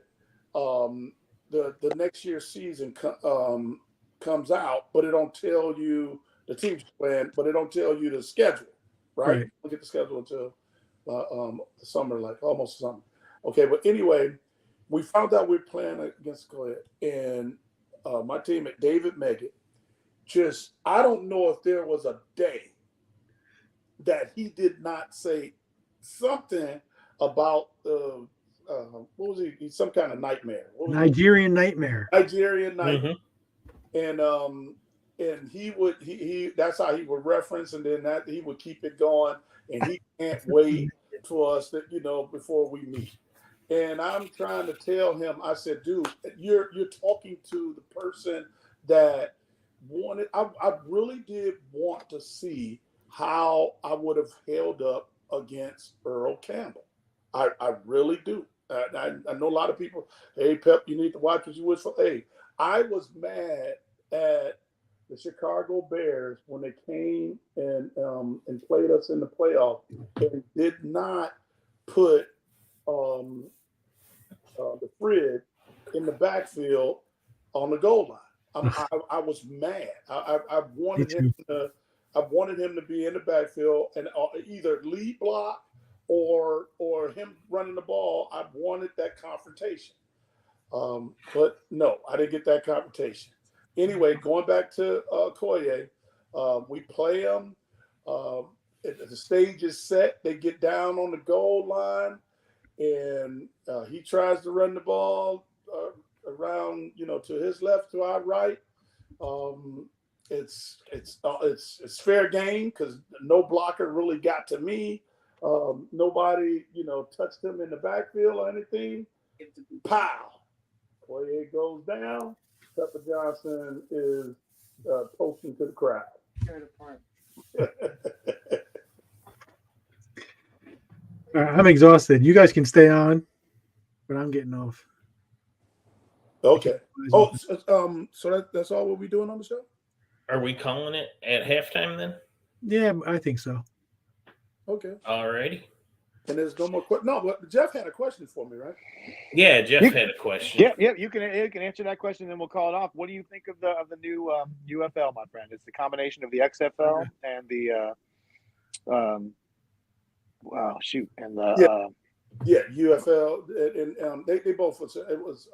[SPEAKER 2] the next year's season comes out, but it don't tell you the team's plan, but it don't tell you the schedule, right? You don't get the schedule until the summer, like almost summer. Okay, but anyway, we found out we were playing against Okoye, and my teammate David Meggett, I don't know if there was a day that he did not say something about what was he? Some kind of nightmare.
[SPEAKER 1] Nigerian nightmare.
[SPEAKER 2] Nigerian nightmare. And he that's how he would reference, and then that he would keep it going, and he can't wait for us that before we meet. And I'm trying to tell him, I said, dude, you're talking to the person that wanted. I really did want to see how I would have held up against Earl Campbell. I really do. I know a lot of people, hey, Pep, you need to watch what you wish for. Hey, I was mad at the Chicago Bears when they came and played us in the playoff and did not put the Frid in the backfield on the goal line. I was mad. I wanted him to be in the backfield and either lead block or him running the ball. I wanted that confrontation. But no, I didn't get that confrontation. Anyway, going back to Okoye, we play him. The stage is set. They get down on the goal line, and he tries to run the ball around, to his left, to our right. It's fair game because no blocker really got to me. Nobody, touched him in the backfield or anything. Pow! Okoye goes down. Pepper Johnson is posting to the crowd.
[SPEAKER 1] I'm exhausted. You guys can stay on, but I'm getting off.
[SPEAKER 2] Okay. Oh, so that's all we'll be doing on the show?
[SPEAKER 4] Are we calling it at halftime then?
[SPEAKER 1] Yeah, I think so.
[SPEAKER 2] Okay.
[SPEAKER 4] All righty.
[SPEAKER 2] And there's no more questions. No, but Jeff had a question for me, right?
[SPEAKER 4] Yeah, Jeff had a question.
[SPEAKER 5] Yeah. You can answer that question, and then we'll call it off. What do you think of the new UFL, my friend? It's the combination of the XFL and the
[SPEAKER 2] UFL, and they both was it was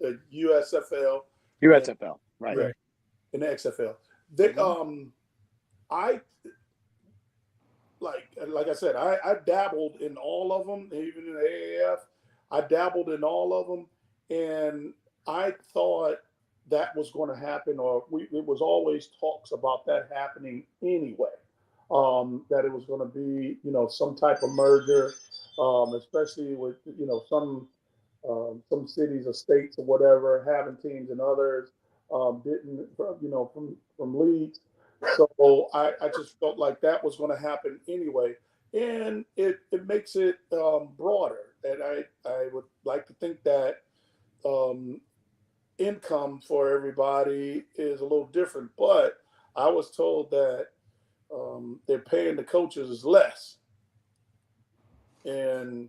[SPEAKER 2] the USFL.
[SPEAKER 5] USFL, right?
[SPEAKER 2] And the XFL. They like I said, I dabbled in all of them, even in the AAF. I dabbled in all of them, and I thought that was going to happen, it was always talks about that happening anyway. That it was going to be, some type of merger, especially with, some cities or states or whatever having teams and others didn't, from leagues. So I just felt like that was going to happen anyway. And it makes it broader. And I would like to think that income for everybody is a little different. But I was told that they're paying the coaches less. And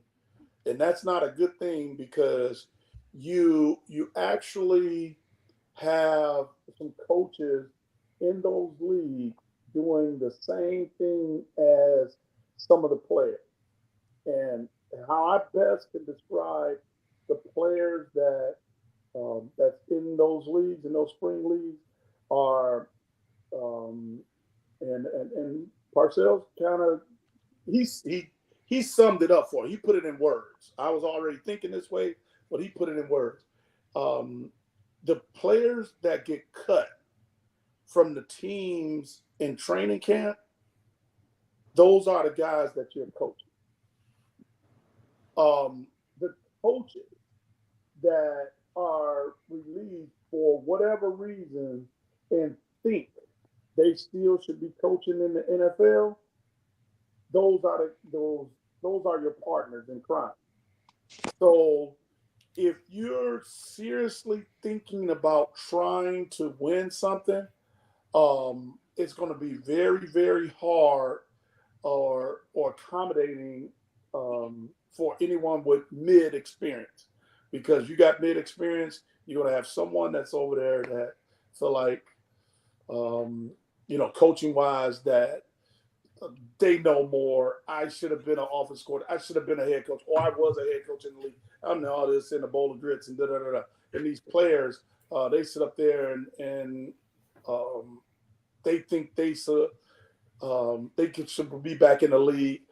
[SPEAKER 2] that's not a good thing because you actually have some coaches in those leagues doing the same thing as some of the players. And how I best can describe the players that's in those leagues, in those spring leagues, are and Parcells kind of he summed it up for me. He put it in words. I was already thinking this way, but he put it in words. The players that get cut from the teams in training camp, those are the guys that you're coaching. The coaches that are released for whatever reason and think they still should be coaching in the NFL, those are your partners in crime. So if you're seriously thinking about trying to win something, it's going to be very, very hard or accommodating for anyone with mid experience, because you got mid experience, you're going to have someone that's over there that feel like, coaching wise, that they know more. I should have been an offense coordinator. I should have been a head coach, or I was a head coach in the league. I don't know all this in a bowl of grits and da da da da. And these players, they sit up there and they think they should be back in the league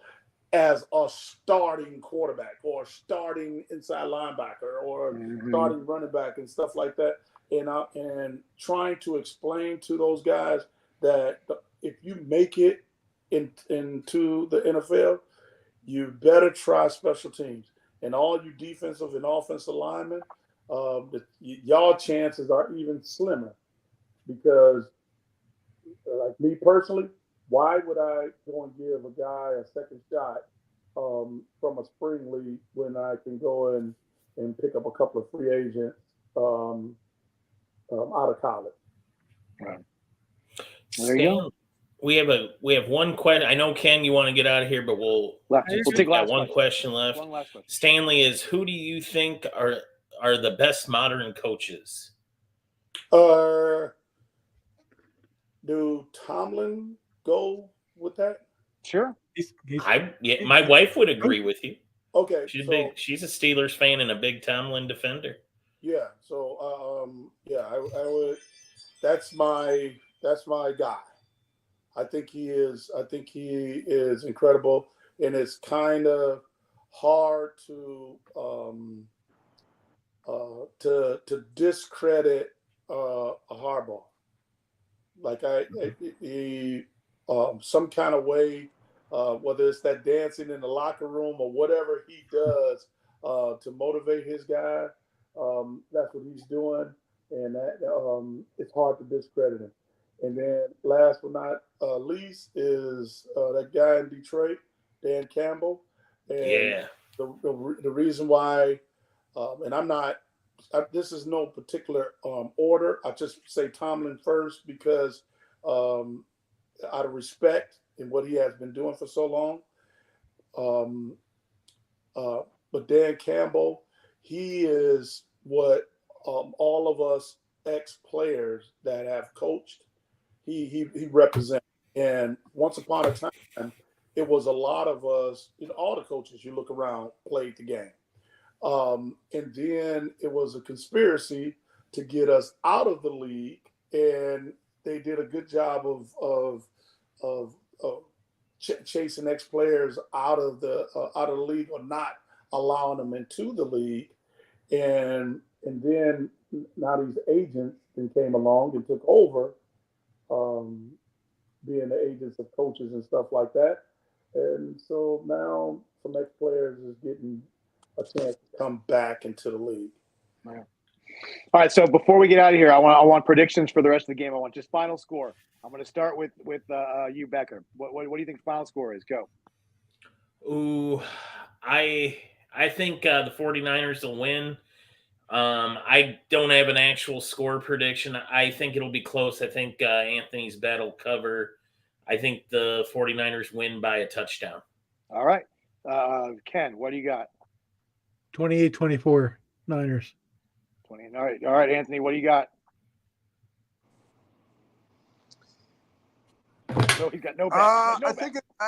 [SPEAKER 2] as a starting quarterback or starting inside linebacker or starting running back and stuff like that. And trying to explain to those guys that if you make it into the NFL, you better try special teams. And all you defensive and offensive linemen, y'all chances are even slimmer, because like me personally, why would I go and give a guy a second shot from a spring league when I can go and pick up a couple of free agents out of college?
[SPEAKER 5] Right. There you go.
[SPEAKER 4] We have one question. I know, Ken, you want to get out of here, but we'll
[SPEAKER 5] take
[SPEAKER 4] one question left.
[SPEAKER 5] One last question.
[SPEAKER 4] Stanley is, who do you think are the best modern coaches?
[SPEAKER 2] Do Tomlin go with that?
[SPEAKER 5] Sure.
[SPEAKER 4] My wife would agree with you.
[SPEAKER 2] Okay.
[SPEAKER 4] She's a Steelers fan and a big Tomlin defender.
[SPEAKER 2] Yeah. So I would. That's my guy. I think he is incredible, and it's kind of hard to discredit a Harbaugh. Like he some kind of way, whether it's that dancing in the locker room or whatever he does to motivate his guy, that's what he's doing, and that it's hard to discredit him. And then last but not least is that guy in Detroit, Dan Campbell. And the reason why, and this is no particular order. I just say Tomlin first because out of respect in what he has been doing for so long. But Dan Campbell, he is what all of us ex-players that have coached, he represents. And once upon a time, it was a lot of us, all the coaches you look around played the game. And then it was a conspiracy to get us out of the league, and they did a good job of chasing ex-players out of the league, or not allowing them into the league. And then now these agents then came along and took over, being the agents of coaches and stuff like that. And so now some ex-players is getting a chance to come back into the league.
[SPEAKER 5] All right. So before we get out of here, I want predictions for the rest of the game. I want just final score. I'm going to start with you, Becker. What do you think the final score is? Go.
[SPEAKER 4] Ooh, I think the 49ers will win. I don't have an actual score prediction. I think it'll be close. I think Anthony's bet will cover. I think the 49ers win by a touchdown.
[SPEAKER 5] All right. Ken, what do you got?
[SPEAKER 1] 28-24 Niners.
[SPEAKER 5] 20. All right, Anthony, what do you got? No, he's got no bet.
[SPEAKER 3] I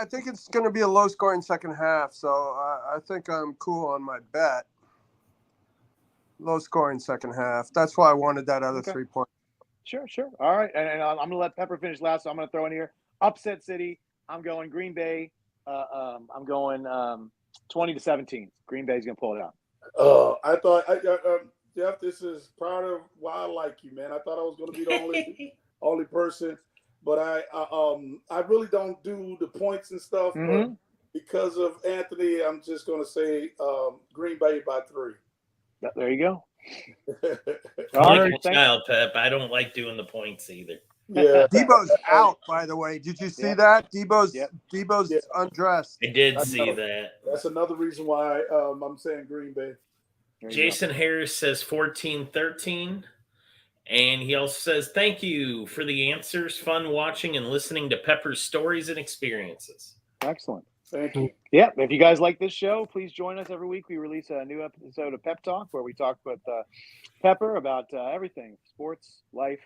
[SPEAKER 3] think it's going to be a low-scoring second half, so I think I'm cool on my bet. Low-scoring second half. That's why I wanted that other 3 points.
[SPEAKER 5] Sure. All right, and I'm going to let Pepper finish last, so I'm going to throw in here. Upset City. I'm going Green Bay. I'm going 20-17. Green Bay's going to pull it out.
[SPEAKER 2] I thought, Jeff, this is part of why I like you, man. I thought I was going to be the only only person. But I really don't do the points and stuff. But because of Anthony, I'm just going to say Green Bay by 3.
[SPEAKER 5] There you go.
[SPEAKER 4] All
[SPEAKER 5] right,
[SPEAKER 4] like a child, Pep. I don't like doing the points either.
[SPEAKER 2] Yeah.
[SPEAKER 3] Debo's out, by the way. Did you see that? Debo's undressed.
[SPEAKER 4] I did see that.
[SPEAKER 2] That's another reason why I'm saying Green Bay.
[SPEAKER 4] Jason Harris says 14-13. And he also says, thank you for the answers. Fun watching and listening to Pepper's stories and experiences.
[SPEAKER 5] Excellent.
[SPEAKER 2] Thank you.
[SPEAKER 5] Yeah, if you guys like this show, please join us every week. We release a new episode of Pep Talk where we talk with Pepper about everything, sports, life,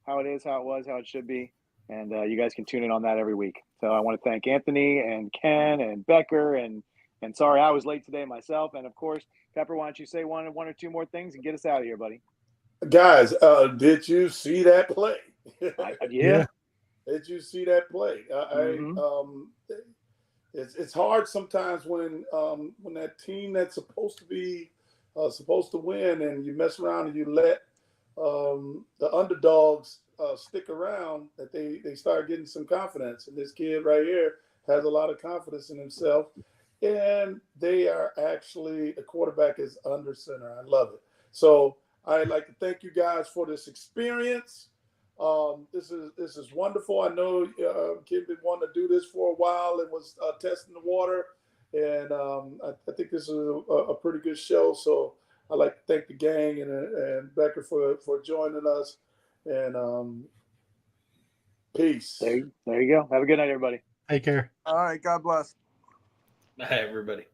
[SPEAKER 5] how it is, how it was, how it should be. And you guys can tune in on that every week. So I want to thank Anthony and Ken and Becker and sorry I was late today myself. And, of course, Pepper, why don't you say one or two more things and get us out of here, buddy?
[SPEAKER 2] Guys, did you see that play?
[SPEAKER 5] Yeah.
[SPEAKER 2] Did you see that play? It's hard sometimes when that team that's supposed to win and you mess around and you let the underdogs stick around, that they start getting some confidence. And this kid right here has a lot of confidence in himself. And they are actually, the quarterback is under center. I love it. So I'd like to thank you guys for this experience. This is wonderful. I know Kim been wanting to do this for a while and was testing the water. And I think this is a pretty good show. So I'd like to thank the gang and Becker for joining us. And peace.
[SPEAKER 5] There you go. Have a good night, everybody.
[SPEAKER 1] Take care.
[SPEAKER 3] All right. God bless.
[SPEAKER 4] Bye, everybody.